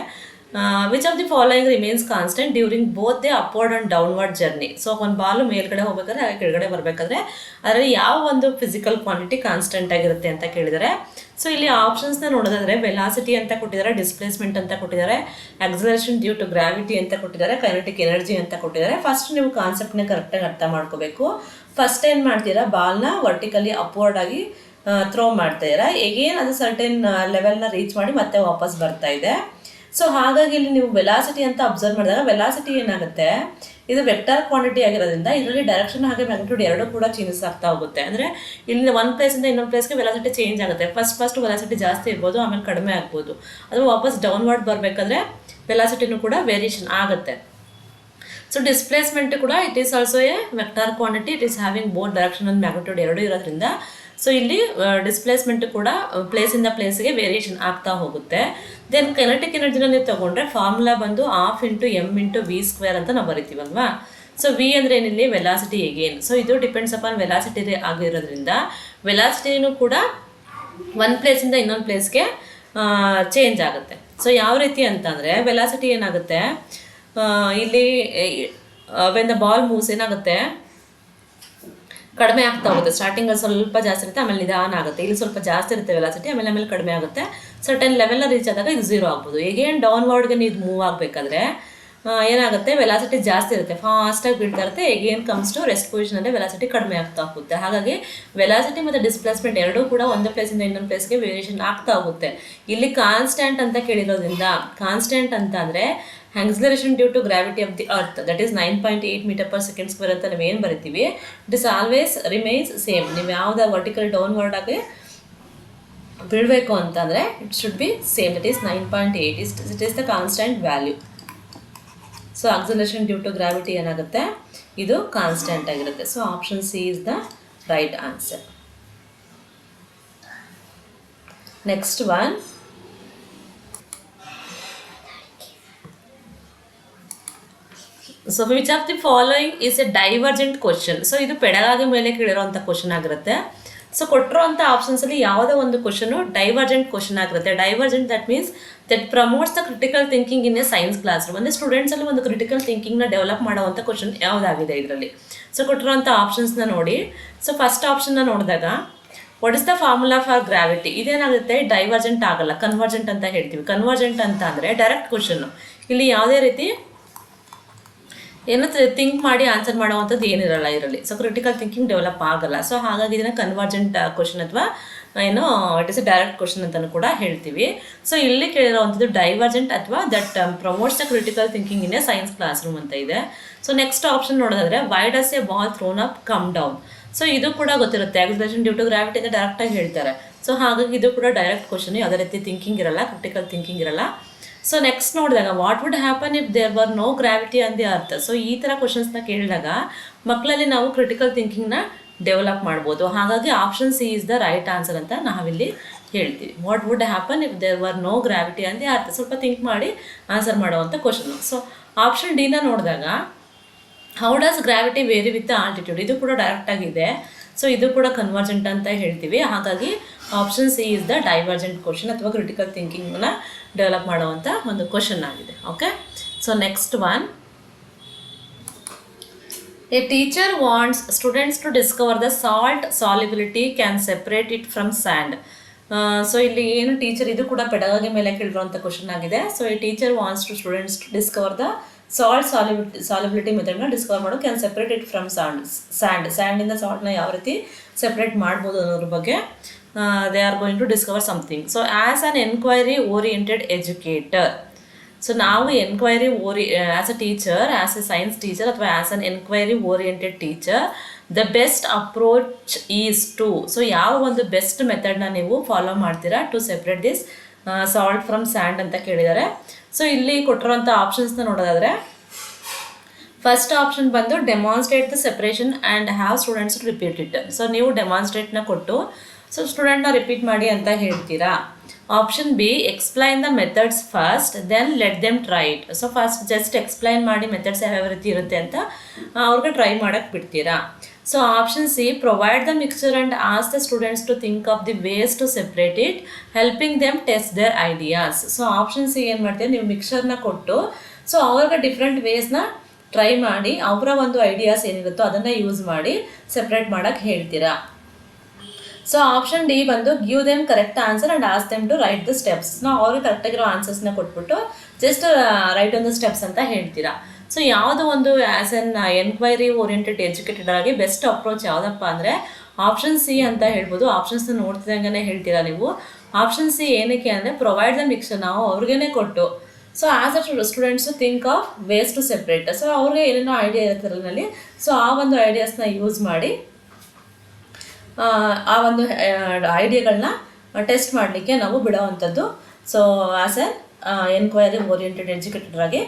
Which of the following remains constant during both the upward and downward journey? So ಒಂದು ಬಾಲು ಮೇಲ್ಗಡೆ ಹೋಗ್ಬೇಕಾದ್ರೆ ಕೆಳಗಡೆ ಬರಬೇಕಾದ್ರೆ ಅದರಲ್ಲಿ ಯಾವ ಒಂದು ಫಿಸಿಕಲ್ ಕ್ವಾಂಟಿಟಿ ಕಾನ್ಸ್ಟೆಂಟ್ ಆಗಿರುತ್ತೆ ಅಂತ ಕೇಳಿದರೆ, ಸೊ ಇಲ್ಲಿ ಆಪ್ಷನ್ಸ್ನ ನೋಡೋದಾದರೆ ವೆಲಾಸಿಟಿ ಅಂತ ಕೊಟ್ಟಿದ್ದಾರೆ, ಡಿಸ್ಪ್ಲೇಸ್ಮೆಂಟ್ ಅಂತ ಕೊಟ್ಟಿದ್ದಾರೆ, ಆಕ್ಸಲರೇಷನ್ ಡ್ಯೂ ಟು ಗ್ರಾವಿಟಿ ಅಂತ ಕೊಟ್ಟಿದ್ದಾರೆ, ಕೈನೆಟಿಕ್ ಎನರ್ಜಿ ಅಂತ ಕೊಟ್ಟಿದ್ದಾರೆ. ಫಸ್ಟ್ ನೀವು ಕಾನ್ಸೆಪ್ಟ್ನ ಕರೆಕ್ಟಾಗಿ ಅರ್ಥ ಮಾಡ್ಕೋಬೇಕು. ಫಸ್ಟ್ ಏನು ಮಾಡ್ತೀರಾ, ಬಾಲ್ನ ವರ್ಟಿಕಲಿ ಅಪ್ವರ್ಡ್ ಆಗಿ ಥ್ರೋ ಮಾಡ್ತಾ ಇದ್ದೀರಾ. ಎಗೇನ್ ಅದು ಸರ್ಟೆನ್ ಲೆವೆಲ್ನ ರೀಚ್ ಮಾಡಿ ಮತ್ತೆ ವಾಪಸ್ ಬರ್ತಾ ಇದೆ. ಸೊ ಹಾಗಾಗಿ ಇಲ್ಲಿ ನೀವು ವೆಲಾಸಿಟಿ ಅಂತ ಅಬ್ಸರ್ವ್ ಮಾಡಿದಾಗ ವೆಲಾಸಿಟಿ ಏನಾಗುತ್ತೆ, ಇದು ವೆಕ್ಟರ್ ಕ್ವಾಂಟಿಟಿ ಆಗಿರೋದ್ರಿಂದ ಇದರಲ್ಲಿ ಡೈರೆಕ್ಷನ್ ಹಾಗೆ ಮ್ಯಾಗ್ನಿಟ್ಯೂಡ್ ಎರಡೂ ಕೂಡ ಚೇಂಜಸ್ ಆಗ್ತಾ ಹೋಗುತ್ತೆ. ಅಂದರೆ ಇಲ್ಲಿ ಒಂದು ಪ್ಲೇಸಿಂದ ಇನ್ನೊಂದು ಪ್ಲೇಸ್ಗೆ ವೆಲಾಸಿಟಿ ಚೇಂಜ್ ಆಗುತ್ತೆ. ಫಸ್ಟ್ ವೆಲಾಸಿಟಿ ಜಾಸ್ತಿ ಇರ್ಬೋದು, ಆಮೇಲೆ ಕಡಿಮೆ ಆಗ್ಬೋದು. ಅದು ವಾಪಸ್ ಡೌನ್ವರ್ಡ್ ಬರಬೇಕಾದ್ರೆ ವೆಲಾಸಿಟಿನೂ ಕೂಡ ವೇರಿಯೇಷನ್ ಆಗುತ್ತೆ. ಸೊ ಡಿಸ್ಪ್ಲೇಸ್ಮೆಂಟ್ ಕೂಡ it is also A vector quantity, it is having both direction and magnitude ಎರಡೂ ಇರೋದ್ರಿಂದ ಸೊ ಇಲ್ಲಿ ಡಿಸ್ಪ್ಲೇಸ್ಮೆಂಟ್ ಕೂಡ ಪ್ಲೇಸಿಂದ ಪ್ಲೇಸಿಗೆ ವೇರಿಯೇಷನ್ ಆಗ್ತಾ ಹೋಗುತ್ತೆ. ದೆನ್ ಕೈನೆಟಿಕ್ ಎನರ್ಜಿನ ನೀವು ತೊಗೊಂಡ್ರೆ ಫಾರ್ಮುಲಾ ಬಂದು 12 m × v² ಅಂತ ನಾವು ಬರಿತೀವಲ್ವಾ. ಸೊ ವಿ ಅಂದರೆ ಏನಿಲ್ಲಿ ವೆಲಾಸಿಟಿ ಎಗೇನ್. ಸೊ ಇದು ಡಿಪೆಂಡ್ಸ್ ಅಪಾನ್ ವೆಲಾಸಿಟಿ ಆಗಿರೋದ್ರಿಂದ ವೆಲಾಸಿಟಿನೂ ಕೂಡ ಒಂದು ಪ್ಲೇಸಿಂದ ಇನ್ನೊಂದು ಪ್ಲೇಸ್ಗೆ ಚೇಂಜ್ ಆಗುತ್ತೆ. ಸೊ ಯಾವ ರೀತಿ ಅಂತಂದರೆ ವೆಲಾಸಿಟಿ ಏನಾಗುತ್ತೆ, ಇಲ್ಲಿ ವೆನ್ ದ ಬಾಲ್ ಮೂವ್ಸ್ ಏನಾಗುತ್ತೆ, ಕಡಿಮೆ ಆಗ್ತಾ ಹೋಗುತ್ತೆ. ಸ್ಟಾರ್ಟಿಂಗಲ್ಲಿ ಸ್ವಲ್ಪ ಜಾಸ್ತಿ ಇರುತ್ತೆ, ಆಮೇಲೆ ನಿಧಾನ ಆಗುತ್ತೆ. ಇಲ್ಲಿ ಸ್ವಲ್ಪ ಜಾಸ್ತಿ ಇರುತ್ತೆ ವೆಲಾಸಿಟಿ, ಆಮೇಲೆ ಕಡಿಮೆ ಆಗುತ್ತೆ. ಸರ್ಟನ್ ಲೆವೆಲ್ನ ರೀಚ್ ಆದಾಗ ಇದು 0 ಆಗ್ಬೋದು. ಈಗೇನು ಡೌನ್ವರ್ಡ್ಗೆ ನೀವು ಮೂವ್ ಆಗಬೇಕಾದ್ರೆ ಏನಾಗುತ್ತೆ, ವೆಲಾಸಿಟಿ ಜಾಸ್ತಿ ಇರುತ್ತೆ, ಫಾಸ್ಟಾಗಿ ಬೀಳ್ತಾ ಇರುತ್ತೆ. ಈಗೇನು ಕಮ್ಸ್ ಟು ರೆಸ್ಟ್ ಪೊಸಿಷನಲ್ಲಿ ವೆಲಾಸಿಟಿ ಕಡಿಮೆ ಆಗ್ತಾ ಹೋಗುತ್ತೆ. ಹಾಗಾಗಿ ವೆಲಾಸಿಟಿ ಮತ್ತು ಡಿಸ್ಪ್ಲೇಸ್ಮೆಂಟ್ ಎರಡೂ ಕೂಡ ಒಂದು ಪ್ಲೇಸಿಂದ ಇನ್ನೊಂದು ಪ್ಲೇಸ್ಗೆ ವೇರಿಯೇಷನ್ ಆಗ್ತಾ ಹೋಗುತ್ತೆ. ಇಲ್ಲಿ ಕಾನ್ಸ್ಟೆಂಟ್ ಅಂತ ಕೇಳಿರೋದ್ರಿಂದ, ಕಾನ್ಸ್ಟೆಂಟ್ ಅಂತ ಅಂದರೆ acceleration due to gravity of the earth, that is 9.8 metre per second square ಅಂತ ನಾವೇನು ಬರಿತೀವಿ, it is always remains same. ನೀವು ಯಾವುದೇ ವರ್ಟಿಕಲ್ ಡೌನ್ವರ್ಡ್ ಆಗಿ ಬೀಳಬೇಕು ಅಂತಂದರೆ it should be same, that is 9.8 it is the constant value. So acceleration due to gravity ಏನಾಗುತ್ತೆ, ಇದು ಕಾನ್ಸ್ಟೆಂಟ್ ಆಗಿರುತ್ತೆ. So option C is the right answer. Next one, so which of the following is A divergent question. So ಇದು ಪೆಡಗಾಗಿ ಮೇಲೆ ಕೇಳಿರೋಂಥ ಕ್ವಶನ್ ಆಗಿರುತ್ತೆ. ಸೊ ಕೊಟ್ಟಿರೋಂಥ ಆಪ್ಷನ್ಸಲ್ಲಿ ಯಾವುದೋ ಒಂದು ಕ್ವಶನು ಡೈವರ್ಜೆಂಟ್ ಕ್ವಶನ್ ಆಗಿರುತ್ತೆ. Divergent that means that promotes the critical thinking in a science classroom. ಅಂದರೆ ಸ್ಟೂಡೆಂಟ್ಸಲ್ಲಿ ಒಂದು ಕ್ರಿಟಿಕಲ್ ಥಿಂಕಿಂಗ್ನ ಡೆವಲಪ್ ಮಾಡುವಂಥ ಕ್ವಶನ್ ಯಾವುದಾಗಿದೆ ಇದರಲ್ಲಿ. ಸೊ ಕೊಟ್ಟಿರೋಂಥ ಆಪ್ಷನ್ಸ್ನ ನೋಡಿ. ಸೊ ಫಸ್ಟ್ ಆಪ್ಷನ್ನ ನೋಡಿದಾಗ what is the formula for gravity, ಇದೇನಾಗುತ್ತೆ, ಡೈವರ್ಜೆಂಟ್ ಆಗಲ್ಲ, ಕನ್ವರ್ಜೆಂಟ್ ಅಂತ ಹೇಳ್ತೀವಿ. ಕನ್ವರ್ಜೆಂಟ್ ಅಂತ ಅಂದರೆ ಡೈರೆಕ್ಟ್ ಕ್ವಶನ್ನು, ಇಲ್ಲಿ ಯಾವುದೇ ರೀತಿ ಏನೋ ಥಿಂಕ್ ಮಾಡಿ ಆನ್ಸರ್ ಮಾಡೋವಂಥದ್ದು ಏನಿರಲ್ಲ ಇದರಲ್ಲಿ. ಸೊ ಕ್ರಿಟಿಕಲ್ ಥಿಂಕಿಂಗ್ ಡೆವಲಪ್ ಆಗಲ್ಲ. ಸೊ ಹಾಗಾಗಿ ಇದನ್ನು ಕನ್ವರ್ಜೆಂಟ್ ಕ್ವಶನ್ ಅಥವಾ ಏನೋ it is A direct question ಅಂತಲೂ ಕೂಡ ಹೇಳ್ತೀವಿ. ಸೊ ಇಲ್ಲಿ ಕೇಳಿರೋವಂಥದ್ದು ಡೈವರ್ಜೆಂಟ್ ಅಥವಾ that promotes the critical thinking in a science classroom ಅಂತ ಇದೆ. ಸೊ ನೆಕ್ಸ್ಟ್ ಆಪ್ಷನ್ ನೋಡೋದಾದ್ರೆ why does A ball throne up come down. So ಇದು ಕೂಡ ಗೊತ್ತಿರುತ್ತೆ, ಆಕ್ಸಿಲರೇಷನ್ ಡ್ಯೂ ಟು ಗ್ರಾವಿಟಿ ಅಂತ ಡೈರೆಕ್ಟಾಗಿ ಹೇಳ್ತಾರೆ. ಸೊ ಹಾಗಾಗಿ ಇದು ಕೂಡ ಡೈರೆಕ್ಟ್ ಕ್ವಶನ್, ಯಾವುದೇ ರೀತಿ ಥಿಂಕಿಂಗ್ ಇರಲ್ಲ, ಕ್ರಿಟಿಕಲ್ ಥಿಂಕಿಂಗ್ ಇರಲ್ಲ. ಸೊ ನೆಕ್ಸ್ಟ್ ನೋಡಿದಾಗ what would happen if there were no gravity on the earth. So ಈ ಥರ ಕ್ವಶನ್ಸ್ನ ಕೇಳಿದಾಗ ಮಕ್ಕಳಲ್ಲಿ ನಾವು ಕ್ರಿಟಿಕಲ್ ಥಿಂಕಿಂಗ್ನ ಡೆವಲಪ್ ಮಾಡ್ಬೋದು. ಹಾಗಾಗಿ option C is the right answer ಅಂತ ನಾವಿಲ್ಲಿ ಹೇಳ್ತೀವಿ. What would happen if there were no gravity on the earth, ಸ್ವಲ್ಪ ಥಿಂಕ್ ಮಾಡಿ ಆನ್ಸರ್ ಮಾಡುವಂಥ ಕ್ವಶನು. ಸೊ ಆಪ್ಷನ್ ಡಿನ ನೋಡಿದಾಗ how does gravity vary with altitude, ಇದು ಕೂಡ ಡೈರೆಕ್ಟಾಗಿದೆ. ಸೊ ಇದು ಕೂಡ ಕನ್ವರ್ಜೆಂಟ್ ಅಂತ ಹೇಳ್ತೀವಿ. ಹಾಗಾಗಿ option C is the divergent question ಅಥವಾ ಕ್ರಿಟಿಕಲ್ ಥಿಂಕಿಂಗ್ನ ಡೆವಲಪ್ ಮಾಡುವಂಥ ಒಂದು ಕ್ವಶನ್ ಆಗಿದೆ. Okay, so next one, a teacher wants students to discover the salt solubility can separate it from sand. So ಇಲ್ಲಿ ಏನು ಟೀಚರ್, ಇದು ಕೂಡ ಪೆಡಗಾಗಿ ಮೇಲೆ ಕೇಳಿರುವಂಥ ಕ್ವಶನ್ ಆಗಿದೆ. ಸೊ ಈ teacher wants to students to discover the salt solubility ಮೆಥಡ್ನ ಡಿಸ್ಕವರ್ ಮಾಡೋದು, ಕ್ಯಾನ್ ಸೆಪ್ರೇಟ್ ಇಟ್ ಫ್ರಮ್ ಸ್ಯಾಂಡಿಂದ ಸಾಲ್ಟ್ನ ಯಾವ ರೀತಿ ಸೆಪ್ರೇಟ್ ಮಾಡ್ಬೋದು ಅನ್ನೋದ್ರ ಬಗ್ಗೆ they are going to discover something. So as an enquiry oriented educator, so ನಾವು enquiry as a teacher, as a science teacher ಅಥವಾ as an enquiry oriented teacher, the best approach is to, so ಯಾವ ಒಂದು ಬೆಸ್ಟ್ ಮೆಥಡ್ನ ನೀವು ಫಾಲೋ ಮಾಡ್ತೀರಾ to separate this salt from sand ಅಂತ ಕೇಳಿದ್ದಾರೆ. ಸೊ ಇಲ್ಲಿ ಕೊಟ್ಟಿರೋಂಥ ಆಪ್ಷನ್ಸ್ನ ನೋಡೋದಾದರೆ ಫಸ್ಟ್ ಆಪ್ಷನ್ ಬಂದು demonstrate the separation and have students to repeat it. So ನೀವು ಡೆಮಾನ್ಸ್ಟ್ರೇಟ್ನ ಕೊಟ್ಟು ಸೊ ಸ್ಟೂಡೆಂಟ್ನ ರಿಪೀಟ್ ಮಾಡಿ ಅಂತ ಹೇಳ್ತೀರಾ. Option B, explain the methods first then let them try it. So first just explain ಮಾಡಿ ಮೆಥಡ್ಸ್ ಯಾವ್ಯಾವ ರೀತಿ ಇರುತ್ತೆ ಅಂತ ಅವ್ರಿಗೆ ಟ್ರೈ ಮಾಡೋಕ್ಕೆ ಬಿಡ್ತೀರಾ. So option C, provide the mixture and ask the students to think of the ways to separate it, helping them test their ideas. So option C ಏನು ಮಾಡ್ತೀರಾ, ನೀವು ಮಿಕ್ಸ್ಚರ್ನ ಕೊಟ್ಟು ಸೊ ಅವ್ರಿಗೆ ಡಿಫ್ರೆಂಟ್ ವೇಸ್ನ ಟ್ರೈ ಮಾಡಿ ಅವರ ಒಂದು ಐಡಿಯಾಸ್ ಏನಿರುತ್ತೋ ಅದನ್ನು ಯೂಸ್ ಮಾಡಿ ಸೆಪ್ರೇಟ್ ಮಾಡೋಕ್ಕೆ ಹೇಳ್ತೀರಾ. ಸೊ ಆಪ್ಷನ್ ಡಿ ಬಂದು give them correct answer and ask them to write the steps. ನಾವು ಅವ್ರಿಗೆ ಕರೆಕ್ಟಾಗಿರೋ ಆನ್ಸರ್ಸ್ನ ಕೊಟ್ಬಿಟ್ಟು just write on the steps ಅಂತ ಹೇಳ್ತೀರಾ. ಸೊ ಯಾವುದೋ ಒಂದು as an enquiry oriented educated ಆಗಿ ಬೆಸ್ಟ್ ಅಪ್ರೋಚ್ ಯಾವುದಪ್ಪ ಅಂದರೆ ಆಪ್ಷನ್ ಸಿ ಅಂತ ಹೇಳ್ಬೋದು. ಆಪ್ಷನ್ಸ್ನ ನೋಡ್ತಿದ್ದಂಗೆ ಹೇಳ್ತೀರಾ ನೀವು. ಆಪ್ಷನ್ ಸಿ ಏನಕ್ಕೆ ಅಂದರೆ ಪ್ರೊವೈಡ್ ದ ಮಿಕ್ಸ್ಚರ್, ನಾವು ಅವ್ರಿಗೇ ಕೊಟ್ಟು so as a students think of ways to separate. So ಅವ್ರಿಗೆ ಏನೇನೋ ಐಡಿಯಾ ಇರುತ್ತೆ ಅದರಲ್ಲಿ, ಸೊ ಆ ಒಂದು ಐಡಿಯಾಸ್ನ ಯೂಸ್ ಮಾಡಿ ಆ ಒಂದು ಐಡಿಯಾಗಳನ್ನ ಟೆಸ್ಟ್ ಮಾಡಲಿಕ್ಕೆ ನಾವು ಬಿಡೋವಂಥದ್ದು. So as an enquiry oriented educated ಆಗಿ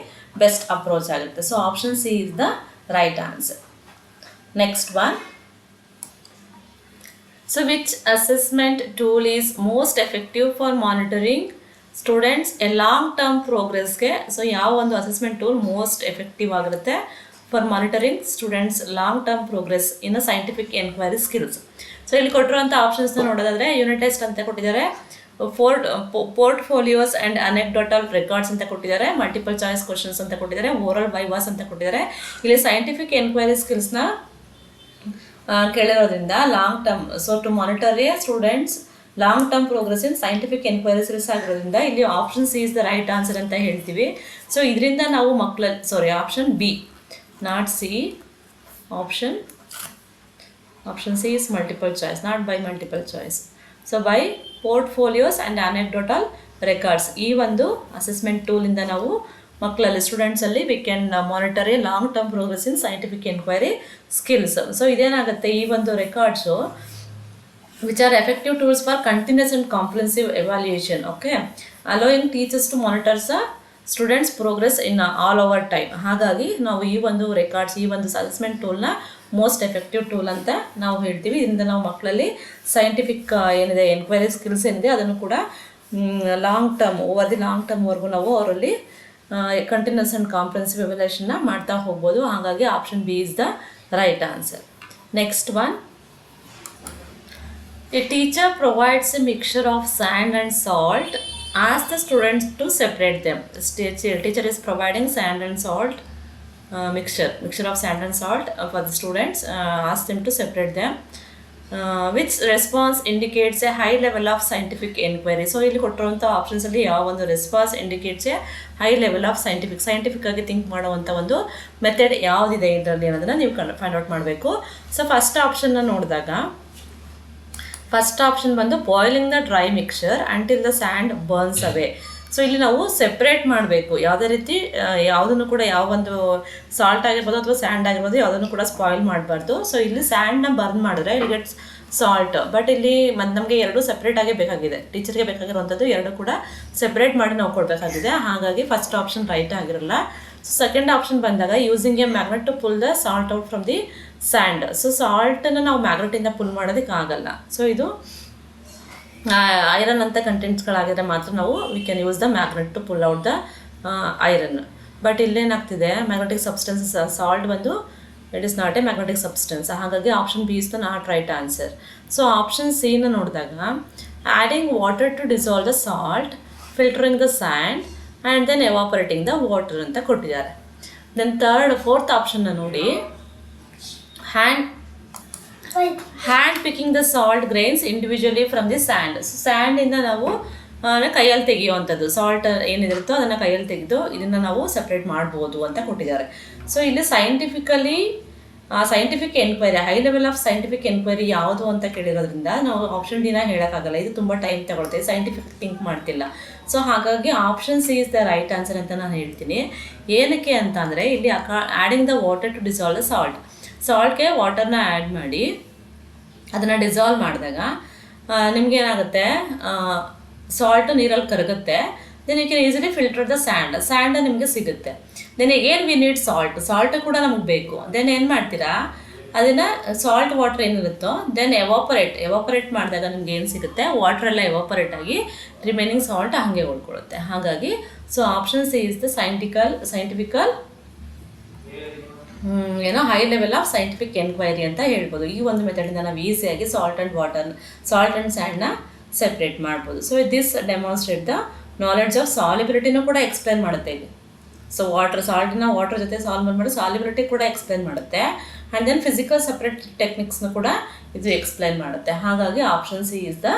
ಬೆಸ್ಟ್ ಅಪ್ರೋಚ್ ಆಗುತ್ತೆ. So option C is the right answer. Next one, so which assessment tool is most effective for monitoring students a long term ಪ್ರೋಗ್ರೆಸ್ಗೆ. ಸೊ ಯಾವ ಒಂದು ಅಸೆಸ್ಮೆಂಟ್ ಟೂಲ್ ಮೋಸ್ಟ್ ಎಫೆಕ್ಟಿವ್ ಆಗಿರುತ್ತೆ for monitoring students long term progress in a scientific enquiry skills. So ಇಲ್ಲಿ ಕೊಟ್ಟಿರುವಂಥ ಆಪ್ಷನ್ಸ್ನ ನೋಡೋದಾದರೆ ಯೂನಿಟ್ ಟೆಸ್ಟ್ ಅಂತ ಕೊಟ್ಟಿದ್ದಾರೆ, ಪೋರ್ಟ್ಫೋಲಿಯೋಸ್ ಆ್ಯಂಡ್ ಅನೆಕ್ಡೋಟಲ್ ರೆಕಾರ್ಡ್ಸ್ ಅಂತ ಕೊಟ್ಟಿದ್ದಾರೆ, ಮಲ್ಟಿಪಲ್ ಚಾಯ್ಸ್ ಕ್ವಶನ್ಸ್ ಅಂತ ಕೊಟ್ಟಿದ್ದಾರೆ, ಓರಲ್ ವೈವಾಸ್ ಅಂತ ಕೊಟ್ಟಿದ್ದಾರೆ. ಇಲ್ಲಿ ಸೈಂಟಿಫಿಕ್ ಎನ್ಕ್ವೈರಿ ಸ್ಕಿಲ್ಸ್ನ ಕೇಳಿರೋದ್ರಿಂದ long term, so to monitor a students long term progress in scientific enquiry skills ಆಗಿರೋದ್ರಿಂದ ಇಲ್ಲಿ option C is the right answer ಅಂತ ಹೇಳ್ತೀವಿ. ಸೊ ಇದರಿಂದ ನಾವು option B, not C, option C is multiple choice, not by multiple choice. So by portfolios and anecdotal records, ಈ ಒಂದು ಅಸೆಸ್ಮೆಂಟ್ ಟೂಲಿಂದ ನಾವು ಮಕ್ಕಳಲ್ಲಿ ಸ್ಟೂಡೆಂಟ್ಸಲ್ಲಿ we can monitor a long term progress in scientific enquiry skills. So ಇದೇನಾಗುತ್ತೆ, ಈ ಒಂದು records which are effective tools for continuous and comprehensive evaluation, okay, allowing teachers to monitors students progress in all over time. ಹಾಗಾಗಿ ನಾವು ಈ ಒಂದು ರೆಕಾರ್ಡ್ಸ್, ಈ ಒಂದು ಅಸೆಸ್ಮೆಂಟ್ ಟೂಲ್ನ ಮೋಸ್ಟ್ ಎಫೆಕ್ಟಿವ್ ಟೂಲ್ ಅಂತ ನಾವು ಹೇಳ್ತೀವಿ. ಇದರಿಂದ ನಾವು ಮಕ್ಕಳಲ್ಲಿ ಸೈಂಟಿಫಿಕ್ ಏನಿದೆ ಎನ್ಕ್ವೈರಿ ಸ್ಕಿಲ್ಸ್ ಏನಿದೆ ಅದನ್ನು ಕೂಡ long term, over the long ಟರ್ಮ್ವರೆಗೂ ನಾವು ಅವರಲ್ಲಿ ಕಂಟಿನ್ಯೂಸ್ ಆ್ಯಂಡ್ ಕಾಂಪ್ರಿಹೆನ್ಸಿವ್ ಎವ್ಯಾಲ್ಯೂಯೇಷನ್ನ ಮಾಡ್ತಾ ಹೋಗ್ಬೋದು. ಹಾಗಾಗಿ option B is the right answer. Next one, a teacher provides a mixture of sand and salt, asks the students to separate them. Teacher is providing sand and salt mixture of sand and salt for the students, ask them to separate them. Which response indicates a high level of scientific inquiry? So ಇಲ್ಲಿ ಕೊಟ್ಟಿರುವಂಥ ಆಪ್ಷನ್ಸಲ್ಲಿ ಯಾವ ಒಂದು response indicates A high level of scientific ಆಗಿ ಥಿಂಕ್ ಮಾಡುವಂಥ ಒಂದು ಮೆಥಡ್ ಯಾವುದಿದೆ ಇದರಲ್ಲಿ ಅನ್ನೋದನ್ನು ನೀವು ಫೈಂಡ್ ಔಟ್ ಮಾಡಬೇಕು. ಸೊ ಫಸ್ಟ್ ಆಪ್ಷನ್ನ ನೋಡಿದಾಗ, ಫಸ್ಟ್ ಆಪ್ಷನ್ ಬಂದು boiling the dry mixture until the sand burns away. So ಇಲ್ಲಿ ನಾವು ಸೆಪ್ರೇಟ್ ಮಾಡಬೇಕು, ಯಾವುದೇ ರೀತಿ ಯಾವುದನ್ನು ಕೂಡ, ಯಾವ ಒಂದು ಸಾಲ್ಟ್ ಆಗಿರ್ಬೋದು ಅಥವಾ ಸ್ಯಾಂಡ್ ಆಗಿರ್ಬೋದು ಯಾವುದನ್ನು ಕೂಡ ಸ್ಪಾಯ್ಲ್ ಮಾಡಬಾರ್ದು. ಸೊ ಇಲ್ಲಿ ಸ್ಯಾಂಡ್ನ ಬರ್ನ್ ಮಾಡಿದ್ರೆ ಇಲ್ಲಿ ಗೆಟ್ಸ್ ಸಾಲ್ಟ್, ಬಟ್ ಇಲ್ಲಿ ನಮಗೆ ಎರಡು ಸೆಪ್ರೇಟಾಗೇ ಬೇಕಾಗಿದೆ, ಟೀಚರ್ಗೆ ಬೇಕಾಗಿರುವಂಥದ್ದು ಎರಡು ಕೂಡ ಸೆಪ್ರೇಟ್ ಮಾಡಿ ನಾವು ಕೊಡಬೇಕಾಗಿದೆ. ಹಾಗಾಗಿ ಫಸ್ಟ್ ಆಪ್ಷನ್ ರೈಟ್ ಆಗಿರಲ್ಲ. ಸೊ ಸೆಕೆಂಡ್ ಆಪ್ಷನ್ ಬಂದಾಗ using a magnet to pull the salt out from the sand. So ಸಾಲ್ಟನ್ನು ನಾವು ಮ್ಯಾಗ್ನೆಟಿಂದ ಪುಲ್ ಮಾಡೋದಕ್ಕಾಗಲ್ಲ. ಸೊ ಇದು ಐರನ್ ಅಂತ ಕಂಟೆಂಟ್ಸ್ಗಳಾಗಿದ್ರೆ ಮಾತ್ರ ನಾವು we can use the magnet to pull out the iron. But ಇಲ್ಲೇನಾಗ್ತಿದೆ, ಮ್ಯಾಗ್ನೆಟಿಕ್ ಸಬ್ಸ್ಟೆನ್ಸ್ ಸಾಲ್ಟ್ ಬಂದು it is not a magnetic substance. ಹಾಗಾಗಿ option B is the not right answer. So option ಸಿನ ನೋಡಿದಾಗ adding water to dissolve the salt, filtering the sand and then evaporating the water ಅಂತ ಕೊಟ್ಟಿದ್ದಾರೆ. ದೆನ್ ಫೋರ್ತ್ ಆಪ್ಷನ್ನ ನೋಡಿ, hand picking the salt grains individually from the sand. So ಸ್ಯಾಂಡಿಂದ ನಾವು ಕೈಯಲ್ಲಿ ತೆಗೆಯುವಂಥದ್ದು, ಸಾಲ್ಟ್ ಏನಿರುತ್ತೋ ಅದನ್ನು ಕೈಯಲ್ಲಿ ತೆಗೆದು ಇದನ್ನು ನಾವು ಸಪ್ರೇಟ್ ಮಾಡ್ಬೋದು ಅಂತ ಕೊಟ್ಟಿದ್ದಾರೆ. ಸೊ ಇಲ್ಲಿ scientific enquiry, high level of scientific enquiry ಯಾವುದು ಅಂತ ಕೇಳಿರೋದ್ರಿಂದ ನಾವು ಆಪ್ಷನ್ ಡಿನ ಹೇಳೋಕ್ಕಾಗಲ್ಲ, ಇದು ತುಂಬ ಟೈಮ್ ತಗೊಳ್ತೇವೆ, ಸೈಂಟಿಫಿಕ್ ಥಿಂಕ್ ಮಾಡ್ತಿಲ್ಲ. ಸೊ ಹಾಗಾಗಿ option C is the right answer ಅಂತ ನಾನು ಹೇಳ್ತೀನಿ. ಏನಕ್ಕೆ ಅಂತ ಅಂದರೆ ಇಲ್ಲಿ adding the water to dissolve the ಸಾಲ್ಟ್ಗೆ ವಾಟರ್ನ ಆ್ಯಡ್ ಮಾಡಿ ಅದನ್ನು ಡಿಸಾಲ್ವ್ ಮಾಡಿದಾಗ ನಿಮಗೇನಾಗುತ್ತೆ, ಸಾಲ್ಟು ನೀರಲ್ಲಿ ಕರಗುತ್ತೆ. Then you can easily filter the sand ನಿಮಗೆ ಸಿಗುತ್ತೆ. ದೆನ್ ಏನು ವಿ ನೀಡ್ ಸಾಲ್ಟ್ ಕೂಡ ನಮಗೆ ಬೇಕು. ದೆನ್ ಏನು ಮಾಡ್ತೀರಾ, ಅದನ್ನು ಸಾಲ್ಟ್ ವಾಟರ್ ಏನಿರುತ್ತೋ ದೆನ್ ಎವಾಪರೇಟ್ ಮಾಡಿದಾಗ ನಿಮ್ಗೆ ಏನು ಸಿಗುತ್ತೆ, ವಾಟ್ರೆಲ್ಲ ಎವಾಪರೇಟ್ ಆಗಿ ರಿಮೈನಿಂಗ್ ಸಾಲ್ಟ್ ಹಾಗೆ ಉಳ್ಕೊಳ್ಳುತ್ತೆ. ಹಾಗಾಗಿ so option C is the scientifical high level of scientific enquiry ಅಂತ ಹೇಳ್ಬೋದು. ಈ ಒಂದು ಮೆಥಡಿಂದ ನಾವು ಈಸಿಯಾಗಿ ಸಾಲ್ಟ್ ಆ್ಯಂಡ್ ಸ್ಯಾಂಡ್ನ ಸೆಪ್ರೇಟ್ ಮಾಡ್ಬೋದು. So this demonstrate the knowledge of ಸಾಲಿಬಿಲಿಟಿನೂ ಕೂಡ ಎಕ್ಸ್ಪ್ಲೇನ್ ಮಾಡುತ್ತೆ ಇಲ್ಲಿ. ಸೊ ಸಾಲ್ಟನ್ನ ವಾಟರ್ ಜೊತೆ ಸಾಲ್ವ್ ಮಾಡಿ ಸಾಲಿಬಿಲಿಟಿ ಕೂಡ ಎಕ್ಸ್ಪ್ಲೇನ್ ಮಾಡುತ್ತೆ. ಆ್ಯಂಡ್ ದೆನ್ ಫಿಸಿಕಲ್ ಸಪ್ರೇಟ್ ಟೆಕ್ನಿಕ್ಸ್ನು ಕೂಡ ಇದು ಎಕ್ಸ್ಪ್ಲೇನ್ ಮಾಡುತ್ತೆ. ಹಾಗಾಗಿ option C is the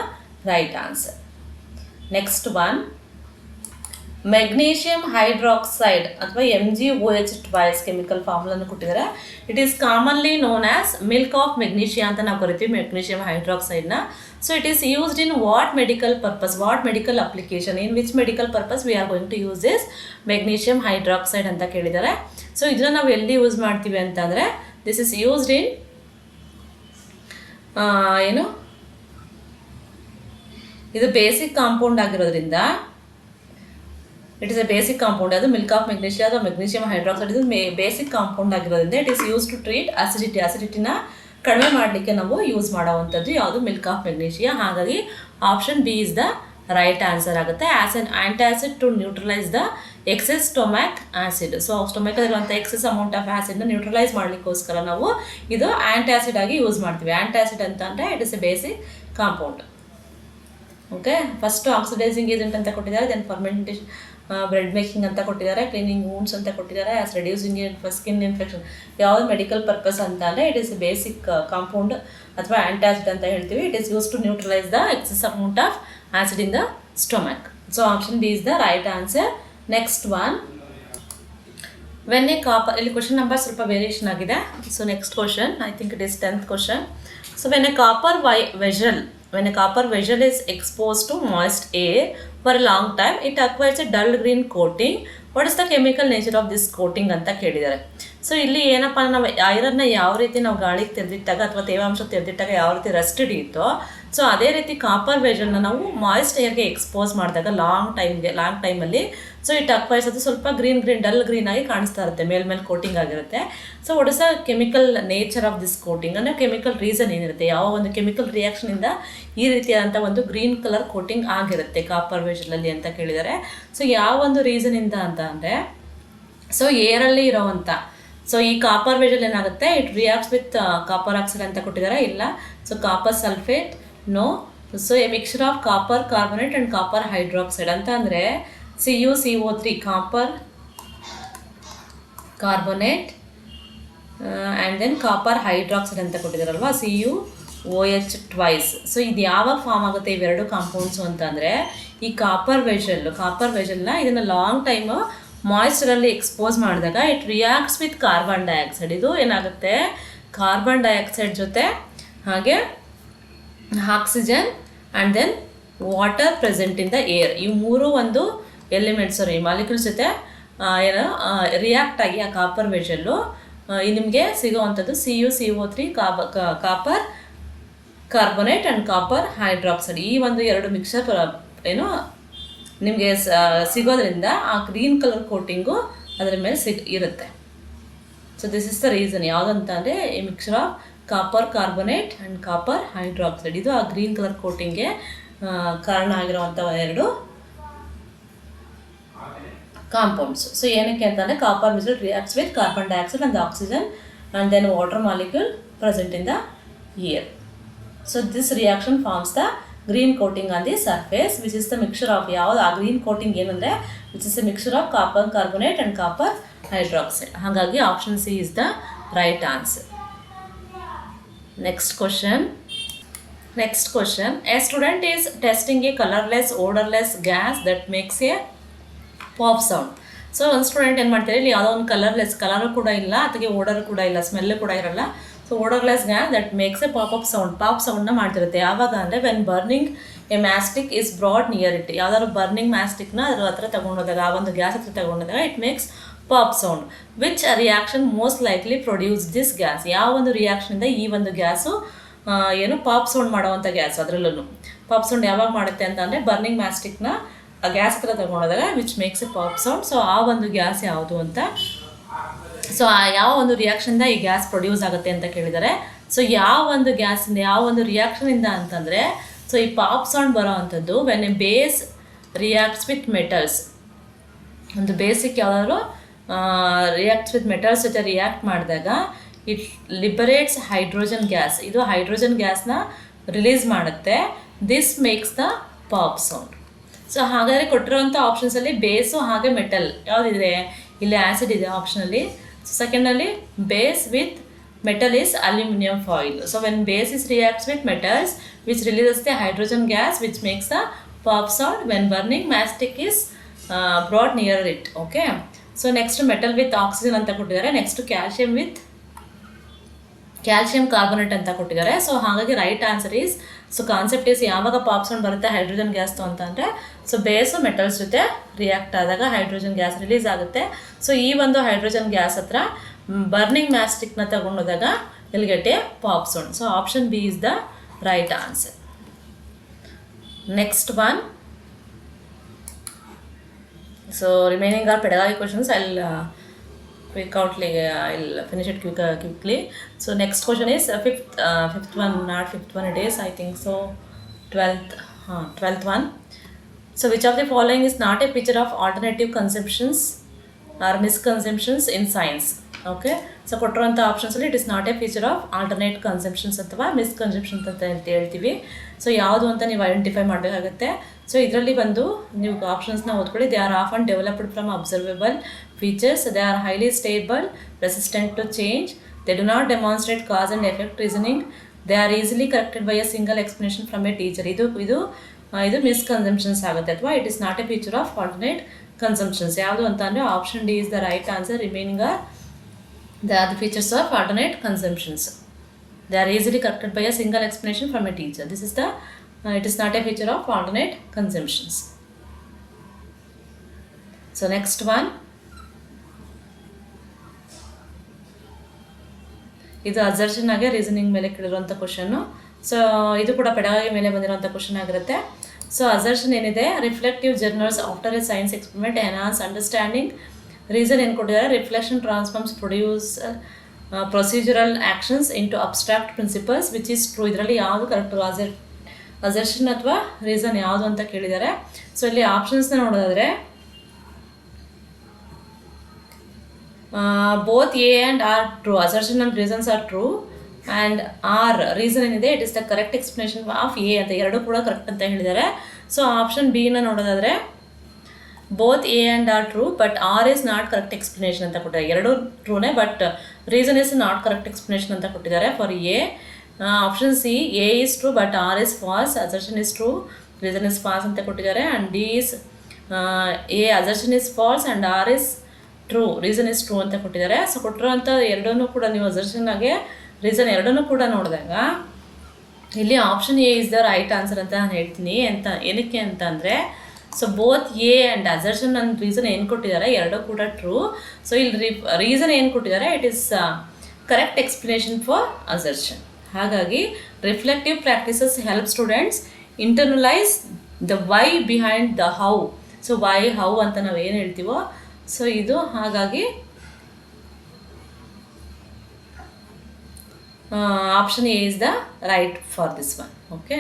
right answer. Next one, magnesium hydroxide ಅಥವಾ MgOH ಕೆಮಿಕಲ್ ಫಾರ್ಮುಲಾನ ಕೊಟ್ಟಿದ್ದಾರೆ. It is commonly known as milk of magnesia ಅಂತ ನಾವು ಕರಿತೀವಿ ಮೆಗ್ನೀಷಿಯಂ ಹೈಡ್ರಾಕ್ಸೈಡ್ನ. So it is used in what medical purpose, what medical application, in which medical purpose we are going to use this magnesium hydroxide ಅಂತ ಕೇಳಿದ್ದಾರೆ. ಸೊ ಇದನ್ನು ನಾವು ಎಲ್ಲಿ ಯೂಸ್ ಮಾಡ್ತೀವಿ ಅಂತಂದರೆ ದಿಸ್ ಇಸ್ ಯೂಸ್ಡ್ ಇನ್ ಇದು ಬೇಸಿಕ್ ಕಾಂಪೌಂಡ್ ಆಗಿರೋದ್ರಿಂದ it is a basic compound. ಅದು ಮಿಲ್ಕ್ ಆಫ್ ಮೆಗ್ನೀಷಿಯಾ ಅಥವಾ ಮೆಗ್ನೀಷಿಯಂ ಹೈಡ್ರಾಕ್ಸೈಡ್ ಇದು ಬೇಸಿಕ್ ಕಾಂಪೌಂಡ್ ಆಗಿರೋದ್ರಿಂದ it is use to treat ಅಸಿಡಿಟಿನ ಕಡಿಮೆ ಮಾಡಲಿಕ್ಕೆ ನಾವು ಯೂಸ್ ಮಾಡೋವಂಥದ್ದು ಯಾವುದು, ಮಿಲ್ಕ್ ಆಫ್ ಮೆಗ್ನೀಷಿಯಾ. ಹಾಗಾಗಿ option B is the right answer ಆಗುತ್ತೆ. As an antacid to neutralise the excess stomach acid. So ಸ್ಟೊಮ್ಯಾಕಲ್ಲಿರುವಂಥ ಎಕ್ಸೆಸ್ ಅಮೌಂಟ್ ಆಫ್ ಆ್ಯಸಿಡ್ನ ನ್ಯೂಟ್ರಲೈಸ್ ಮಾಡಲಿಕ್ಕೋಸ್ಕರ ನಾವು ಇದು ಆ್ಯಂಟಾಸಿಡ್ ಆಗಿ ಯೂಸ್ ಮಾಡ್ತೀವಿ. ಆ್ಯಂಟಾಸಿಡ್ ಅಂತ ಅಂದರೆ it is a basic compound. Okay, first oxidising agent ಅಂತ ಕೊಟ್ಟಿದ್ದಾರೆ, ದೆನ್ ಫರ್ಮೆಂಟೇಷನ್, ಬ್ರೆಡ್ ಮೇಕಿಂಗ್ ಅಂತ ಕೊಟ್ಟಿದ್ದಾರೆ, ಕ್ಲೀನಿಂಗ್ ವೂಂಡ್ಸ್ ಅಂತ ಕೊಟ್ಟಿದ್ದಾರೆ, as reducing for skin infection. ಯಾವುದು ಮೆಡಿಕಲ್ ಪರ್ಪಸ್ ಅಂತ ಅಂದರೆ ಇಟ್ ಈಸ್ ಬೇಸಿಕ್ ಕಾಂಪೌಂಡ್ ಅಥವಾ ಆ್ಯಂಟಾಸಿಡ್ ಅಂತ ಹೇಳ್ತೀವಿ. It is use to neutralise the excess amount of acid in the stomach. So option B is the right answer. Next one, when a copper, ಇಲ್ಲಿ ಕ್ವಶನ್ ನಂಬರ್ ಸ್ವಲ್ಪ ವೇರಿಯೇಷನ್ ಆಗಿದೆ. So next question, I think it is 10th question. So when a copper vessel is exposed to moist air for a long time, it acquires a dull green coating. What is the chemical nature of this coating ಅಂತ ಕೇಳಿದ್ದಾರೆ. ಸೊ ಇಲ್ಲಿ ಏನಪ್ಪ, ನಾವು ಐರನ್ನ ಯಾವ ರೀತಿ ನಾವು ಗಾಳಿಗೆ ತೆರೆದಿಟ್ಟಾಗ ಅಥವಾ ತೇವಾಂಶ ತೆರೆದಿಟ್ಟಾಗ ಯಾವ ರೀತಿ ರಸ್ಟ್ ಹಿಡಿಯುತ್ತೋ, ಸೊ ಅದೇ ರೀತಿ ಕಾಪರ್ ವೆಜಲ್ನ ನಾವು ಮಾಯಿಸ್ಟ್ ಏರ್ಗೆ ಎಕ್ಸ್ಪೋಸ್ ಮಾಡಿದಾಗ ಲಾಂಗ್ ಟೈಮಲ್ಲಿ, ಸೊ ಇಟ್ ಅಕ್ವೈರ್ಸ್, ಅದು ಸ್ವಲ್ಪ ಡಲ್ ಗ್ರೀನ್ ಆಗಿ ಕಾಣಿಸ್ತಾ ಇರುತ್ತೆ, ಮೇಲ್ಮೇಲೆ ಕೋಟಿಂಗ್ ಆಗಿರುತ್ತೆ. So what is the chemical nature of this coating ಅಂದರೆ ಕೆಮಿಕಲ್ ರೀಸನ್ ಏನಿರುತ್ತೆ, ಯಾವ ಒಂದು ಕೆಮಿಕಲ್ ರಿಯಾಕ್ಷನಿಂದ ಈ ರೀತಿಯಾದಂಥ ಒಂದು ಗ್ರೀನ್ ಕಲರ್ ಕೋಟಿಂಗ್ ಆಗಿರುತ್ತೆ ಕಾಪರ್ ವೆಜಲಲ್ಲಿ ಅಂತ ಕೇಳಿದ್ದಾರೆ. ಸೊ ಯಾವ ಒಂದು ರೀಸನಿಂದ ಅಂತ ಅಂದರೆ, ಸೊ ಏರಲ್ಲಿ ಇರೋವಂಥ, ಸೊ ಈ ಕಾಪರ್ ವೆಜಲ್ ಏನಾಗುತ್ತೆ, it reacts with copper oxide ಅಂತ ಕೊಟ್ಟಿದ್ದಾರೆ, ಇಲ್ಲ. So copper sulphate, no. So a mixture of copper carbonate and copper hydroxide ಅಂತ ಅಂದರೆ CuCO3, copper carbonate and then copper hydroxide ಅಂತ ಕೊಟ್ಟಿದ್ದಾರಲ್ವ, CuOH ಟ್ವೈಸ್. ಸೊ ಇದು ಯಾವಾಗ ಫಾರ್ಮ್ ಆಗುತ್ತೆ ಇವೆರಡು ಕಾಂಪೌಂಡ್ಸು ಅಂತಂದರೆ, ಈ ಕಾಪರ್ ವೆಜಲ್ನ ಇದನ್ನು ಲಾಂಗ್ ಟೈಮು ಮಾಯಿಶ್ಚರಲ್ಲಿ ಎಕ್ಸ್ಪೋಸ್ ಮಾಡಿದಾಗ it reacts with carbon dioxide. ಇದು ಏನಾಗುತ್ತೆ, ಕಾರ್ಬನ್ ಡೈಆಕ್ಸೈಡ್ ಜೊತೆ ಹಾಗೆ oxygen and then water present in the air, ಈ ಮೂರು ಒಂದು ಎಲಿಮೆಂಟ್ಸ್ ಈ ಮಾಲಿಕ್ಯೂಲ್ಸ್ ಜೊತೆ ರಿಯಾಕ್ಟ್ ಆಗಿ ಆ ಕಾಪರ್ ವೆಜಲ್ಲು ನಿಮಗೆ ಸಿಗೋವಂಥದ್ದು CuCO3, copper carbonate and copper hydroxide. ಈ ಒಂದು ಎರಡು ಮಿಕ್ಸರ್ ನಿಮಗೆ ಸಿಗೋದ್ರಿಂದ ಆ ಗ್ರೀನ್ ಕಲರ್ ಕೋಟಿಂಗು ಅದರ ಮೇಲೆ ಇರುತ್ತೆ. So this is the reason. ಯಾವುದಂತ ಅಂದರೆ ಈ mixer of copper carbonate and copper hydroxide, ಇದು ಆ ಗ್ರೀನ್ ಕಲರ್ ಕೋಟಿಂಗ್ಗೆ ಕಾರಣ ಆಗಿರುವಂಥ ಎರಡು ಕಾಂಪೌಂಡ್ಸ್. ಸೊ ಏನಕ್ಕೆ ಅಂತಂದರೆ copper vessel reacts with carbon dioxide and oxygen and then water molecule present in the air. So this reaction forms the green coating on the surface which is the mixture of, ಯಾವುದು ಆ ಗ್ರೀನ್ ಕೋಟಿಂಗ್ ಏನಂದರೆ which is the mixture of copper carbonate and copper hydroxide. ಹಾಗಾಗಿ option C is the right answer. Next question. A student is testing a colorless, odorless gas that makes a pop sound. So ಒಂದು ಸ್ಟೂಡೆಂಟ್ ಏನು ಮಾಡ್ತಾರೆ, ಇಲ್ಲಿ ಯಾವುದೋ ಒಂದು ಕಲರು ಕೂಡ ಇಲ್ಲ, ಅದಕ್ಕೆ ಓಡರ್ ಕೂಡ ಇಲ್ಲ, ಸ್ಮೆಲ್ಲು ಕೂಡ ಇರಲ್ಲ. So odourless gas that makes a pop ಸೌಂಡ್ನ ಮಾಡ್ತಿರುತ್ತೆ. ಯಾವಾಗ ಅಂದರೆ when burning a matchstick is brought near it, ಯಾವ್ದಾದ್ರು ಬರ್ನಿಂಗ್ ಮ್ಯಾಸ್ಟಿಕ್ನ ಅದ್ರ ಹತ್ರ ತಗೊಂಡೋದಾಗ, ಆ ಒಂದು ಗ್ಯಾಸ್ ಹತ್ರ ತಗೊಂಡೋದಾಗ it makes pop sound. Which reaction most likely produce this gas, ಯಾವ ಒಂದು ರಿಯಾಕ್ಷನಿಂದ ಈ ಒಂದು ಗ್ಯಾಸು ಪಾಪ್ ಸೌಂಡ್ ಮಾಡೋವಂಥ ಗ್ಯಾಸ್. ಅದರಲ್ಲೂ ಪಾಪ್ ಸೌಂಡ್ ಯಾವಾಗ ಮಾಡುತ್ತೆ ಅಂತ ಅಂದರೆ ಬರ್ನಿಂಗ್ ಮ್ಯಾಸ್ಟಿಕ್ನ ಆ ಗ್ಯಾಸ್ ಹತ್ರ ತಗೊಂಡೋದಾಗ which makes a pop sound. So ಆ ಒಂದು ಗ್ಯಾಸ್ ಯಾವುದು ಅಂತ, ಸೊ ಯಾವ ಒಂದು ರಿಯಾಕ್ಷನಿಂದ ಈ ಗ್ಯಾಸ್ ಪ್ರೊಡ್ಯೂಸ್ ಆಗುತ್ತೆ ಅಂತ ಕೇಳಿದ್ದಾರೆ. ಸೊ ಯಾವ ಒಂದು ಗ್ಯಾಸಿಂದ, ಯಾವ ಒಂದು ರಿಯಾಕ್ಷನಿಂದ ಅಂತಂದರೆ, ಸೊ ಈ ಪಾಪ್ ಸೌಂಡ್ ಬರೋ ಅಂಥದ್ದು when A base reacts with metals, ಒಂದು ಬೇಸಿಕ್ ಯಾವುದಾದ್ರು ರಿಯಾಕ್ಟ್ಸ್ ವಿತ್ ಮೆಟಲ್ಸ್ ಜೊತೆ ರಿಯಾಕ್ಟ್ ಮಾಡಿದಾಗ ಇಟ್ ಲಿಬರೇಟ್ಸ್ ಹೈಡ್ರೋಜನ್ ಗ್ಯಾಸ್, ಇದು ಹೈಡ್ರೋಜನ್ ಗ್ಯಾಸ್ನ ರಿಲೀಸ್ ಮಾಡುತ್ತೆ. This makes the pop sound. So ಹಾಗಾದರೆ ಕೊಟ್ಟಿರೋವಂಥ ಆಪ್ಷನ್ಸಲ್ಲಿ ಬೇಸು ಹಾಗೆ ಮೆಟಲ್ ಯಾವುದಿದೆ, ಇಲ್ಲಿ ಆ್ಯಸಿಡ್ ಇದೆ ಆಪ್ಷನಲ್ಲಿ. ಸೊ ಸೆಕೆಂಡಲ್ಲಿ base with metal is aluminum foil. So when base is reacts with metals which releases the hydrogen gas which makes the pop sound when burning mastic is brought near it. Okay. So next metal with oxygen anta kottidare, next calcium with calcium carbonate anta kottidare. So hangagi right answer is, so concept is yavaga pop sound barutte hydrogen gas to antandre, so base metals jothe react adaga hydrogen gas release agutte. So ee ಒಂದು hydrogen gas hatra burning mastic na ತಗೊಂಡೋದಾಗ you'll get a pop sound. So option B is the right answer. Next one. So remaining are pedagogy questions. I'll I'll finish it quickly. So next question is fifth one, not fifth one it is, I think so 12th one. So which of the following is not a picture of alternative conceptions or misconceptions in science? Okay. So ಕೊಟ್ಟಿರುವಂಥ ಆಪ್ಷನ್ಸಲ್ಲಿ it is not a feature of alternate conceptions ಅಥವಾ ಮಿಸ್ಕನ್ಸಂಪ್ಷನ್ಸ್ ಅಂತ ಹೇಳ್ತೀವಿ. ಸೊ ಯಾವುದು ಅಂತ ನೀವು ಐಡೆಂಟಿಫೈ ಮಾಡಬೇಕಾಗುತ್ತೆ. ಸೊ ಇದರಲ್ಲಿ ಬಂದು ನೀವು ಆಪ್ಷನ್ಸ್ನ ಓದ್ಕೊಳ್ಳಿ. They are often developed from observable features, they are highly stable, resistant to change, they do not demonstrate cause and effect reasoning, they are easily corrected by a single explanation from a teacher. ಇದು ಮಿಸ್ಕನ್ಸಂಪ್ಷನ್ಸ್ ಆಗುತ್ತೆ ಅಥವಾ it is not a feature of alternate conceptions. ಯಾವುದು ಅಂತ ಅಂದರೆ option D is the right answer. Remaining are they are the features of alternate conceptions. They are easily corrected by a single explanation from a teacher. This is the it is not a feature of alternate consumptions. So next one, ಇದು ಅಸರ್ಷನ್ ಆಗಿ ರೀಸನಿಂಗ್ ಮೇಲೆ ಕೇಳಿರುವಂಥ ಕ್ವಶನ್ನು. ಸೊ ಇದು ಕೂಡ ಪೆಡಾಗಿ ಮೇಲೆ ಬಂದಿರುವಂಥ ಕ್ವಶನ್ ಆಗಿರುತ್ತೆ. ಸೊ ಅಸರ್ಷನ್ ಏನಿದೆ, reflective journals after a science experiment enhance understanding. Reason ಏನು ಕೊಟ್ಟಿದ್ದಾರೆ, reflection transforms produce procedural actions into abstract principles which is true. ಇದರಲ್ಲಿ ಯಾವುದು ಕರೆಕ್ಟು, ಅಸರ್ಷನ್ ಅಥವಾ ರೀಸನ್ ಯಾವುದು ಅಂತ ಕೇಳಿದ್ದಾರೆ. ಸೊ ಇಲ್ಲಿ ಆಪ್ಷನ್ಸ್ನ ನೋಡೋದಾದರೆ both A and R true. Assertion and reasons are true and R reason ಏನಿದೆ it is the correct explanation of A ಅಂತ, ಎರಡೂ ಕೂಡ ಕರೆಕ್ಟ್ ಅಂತ ಹೇಳಿದ್ದಾರೆ. ಸೊ ಆಪ್ಷನ್ ಬಿನ ನೋಡೋದಾದರೆ both A and R true but R is not correct explanation ಅಂತ ಕೊಟ್ಟಿದ್ದಾರೆ. ಎರಡೂ ಟ್ರೂನೇ but reason is not correct explanation ಅಂತ ಕೊಟ್ಟಿದ್ದಾರೆ for A. Option C A is true but R is false, assertion is true, reason is false ಅಂತ ಕೊಟ್ಟಿದ್ದಾರೆ. And D is A assertion is false and R is true, reason is true ಅಂತ ಕೊಟ್ಟಿದ್ದಾರೆ. ಸೊ ಕೊಟ್ಟಿರೋಂಥ ಎರಡನ್ನೂ ಕೂಡ ನೀವು ಅಸರ್ಷನ್ನಾಗೆ ರೀಸನ್ ಎರಡನ್ನೂ ಕೂಡ ನೋಡಿದಾಗ ಇಲ್ಲಿ option A is the right answer ಅಂತ ನಾನು ಹೇಳ್ತೀನಿ. ಏನಕ್ಕೆ ಅಂತ ಅಂದರೆ so both A and assertion and reason ಏನು ಕೊಟ್ಟಿದ್ದಾರೆ ಎರಡೂ ಕೂಡ ಟ್ರೂ. ಸೊ ಇಲ್ಲಿ ರೀಸನ್ ಏನು ಕೊಟ್ಟಿದ್ದಾರೆ it is correct explanation for assertion. ಹಾಗಾಗಿ reflective practices help students internalise the why behind the how. So why how ಅಂತ ನಾವು ಏನು ಹೇಳ್ತೀವೋ ಸೊ ಇದು ಹಾಗಾಗಿ option A is the right for this one. Okay,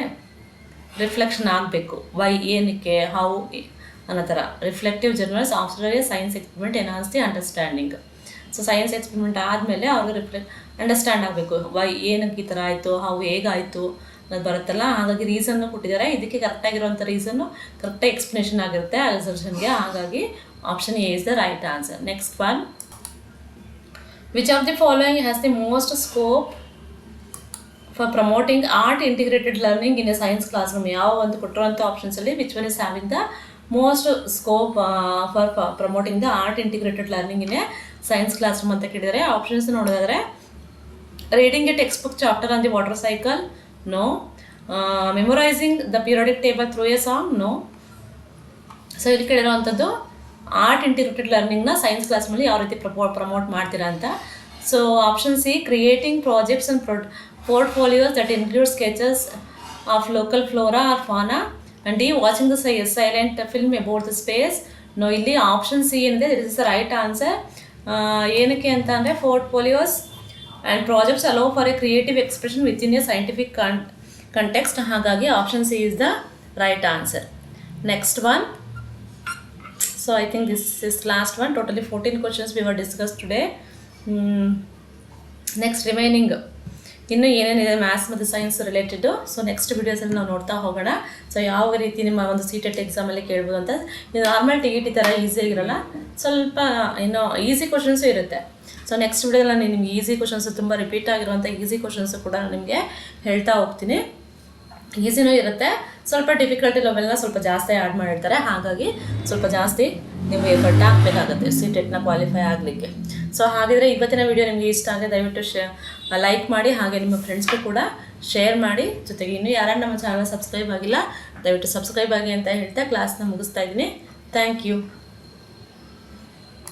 reflection ಆಗಬೇಕು ವೈ ಏನಕ್ಕೆ ಹೌ ಅನ್ನೋ ಥರ. Reflective journals after a science experiment enhance the understanding. So science experiment ಆದಮೇಲೆ ಅವ್ರಿಗೆ ಅಂಡರ್ಸ್ಟ್ಯಾಂಡ್ ಆಗಬೇಕು ವೈ ಏನಕ್ಕೆ ಈ ಥರ ಆಯಿತು, ಹೌ ಹೇಗಾಯಿತು ಅನ್ನೋದು ಬರುತ್ತಲ್ಲ. ಹಾಗಾಗಿ ರೀಸನ್ನು ಕೊಟ್ಟಿದ್ದಾರೆ, ಇದಕ್ಕೆ ಕರೆಕ್ಟಾಗಿರೋಂಥ ರೀಸನ್ನು ಕರೆಕ್ಟಾಗಿ ಎಕ್ಸ್ಪ್ಲನೇಷನ್ ಆಗಿರುತ್ತೆ ಅಸರ್ಷನ್ಗೆ. ಹಾಗಾಗಿ option A is the right answer. Next one, which of the following has the most scope for promoting art integrated learning in a science classroom. ಯಾವ ಒಂದು ಕೊಟ್ಟಿರುವಂಥ ಆಪ್ಷನ್ಸಲ್ಲಿ which one is having the most scope for promoting the art integrated learning in a science classroom ಅಂತ ಕೇಳಿದರೆ ಆಪ್ಷನ್ಸ್ ನೋಡೋದಾದರೆ reading a textbook chapter on the water cycle, no. Memorising the periodic table through a song, no. So ಇಲ್ಲಿ ಕೇಳಿರೋವಂಥದ್ದು ಆರ್ಟ್ ಇಂಟಿಗ್ರೇಟೆಡ್ ಲರ್ನಿಂಗ್ನ ಸೈನ್ಸ್ ಕ್ಲಾಸ್ ಮೇಲೆ ಯಾವ ರೀತಿ ಪ್ರಮೋಟ್ ಮಾಡ್ತೀರಾ ಅಂತ. So option C, creating projects and portfolios that include sketches of local flora or fauna. And D, watching the silent film about the space. No, ಇಲ್ಲಿ ಆಪ್ಷನ್ ಸಿ ಏನಿದೆ this is the right answer. ಏನಕ್ಕೆ ಅಂತ ಅಂದರೆ portfolios and projects allow for a creative expression within a scientific context. ಹಾಗಾಗಿ option C is the right answer. Next one, so I think this is last one. Totally 14 questions we were discuss today. Next remaining ಇನ್ನೂ ಏನೇನಿದೆ ಮ್ಯಾಥ್ಸ್ ಮತ್ತು ಸೈನ್ಸ್ ರಿಲೇಟೆಡು. ಸೊ ನೆಕ್ಸ್ಟ್ ವೀಡಿಯೋಸಲ್ಲಿ ನಾವು ನೋಡ್ತಾ ಹೋಗೋಣ. ಸೊ ಯಾವ ರೀತಿ ನಿಮ್ಮ ಒಂದು CTET ಎಕ್ಸಾಮಲ್ಲಿ ಕೇಳ್ಬೋದು ಅಂತ. ಇದು ನಾರ್ಮಲ್ TET ಥರ ಈಸಿಯಾಗಿರಲ್ಲ, ಸ್ವಲ್ಪ ಇನ್ನೂ ಈಸಿ ಕ್ವಶನ್ಸು ಇರುತ್ತೆ. ಸೊ ನೆಕ್ಸ್ಟ್ ವೀಡಿಯೋದಲ್ಲಿ ನಾನು ನಿಮಗೆ ಈಸಿ ಕ್ವಶನ್ಸು ತುಂಬ ರಿಪೀಟ್ ಆಗಿರುವಂಥ ಈಸಿ ಕ್ವಶನ್ಸು ಕೂಡ ನಿಮಗೆ ಹೇಳ್ತಾ ಹೋಗ್ತೀನಿ. ಈಸಿನೂ ಇರುತ್ತೆ, ಸ್ವಲ್ಪ ಡಿಫಿಕಲ್ಟಿ ಲೆವೆಲ್ನ ಸ್ವಲ್ಪ ಜಾಸ್ತಿ ಆ್ಯಡ್ ಮಾಡಿರ್ತಾರೆ. ಹಾಗಾಗಿ ಸ್ವಲ್ಪ ಜಾಸ್ತಿ ನೀವು ಎಫರ್ಟ್ ಹಾಕಬೇಕಾಗುತ್ತೆ CTETನ ಕ್ವಾಲಿಫೈ ಆಗಲಿಕ್ಕೆ. ಸೊ ಹಾಗಿದ್ರೆ ಇವತ್ತಿನ ವಿಡಿಯೋ ನಿಮಗೆ ಇಷ್ಟ ಆದರೆ ದಯವಿಟ್ಟು ಲೈಕ್ ಮಾಡಿ, ಹಾಗೆ ನಿಮ್ಮ ಫ್ರೆಂಡ್ಸ್ಗೂ ಕೂಡ ಶೇರ್ ಮಾಡಿ. ಜೊತೆಗೆ ಇನ್ನೂ ಯಾರು ನಮ್ಮ ಚಾನಲ್ ಸಬ್ಸ್ಕ್ರೈಬ್ ಆಗಿಲ್ಲ ದಯವಿಟ್ಟು ಸಬ್ಸ್ಕ್ರೈಬ್ ಆಗಿ ಅಂತ ಹೇಳ್ತಾ ಕ್ಲಾಸ್ನ ಮುಗಿಸ್ತಾ ಇದ್ದೀನಿ. Thank you.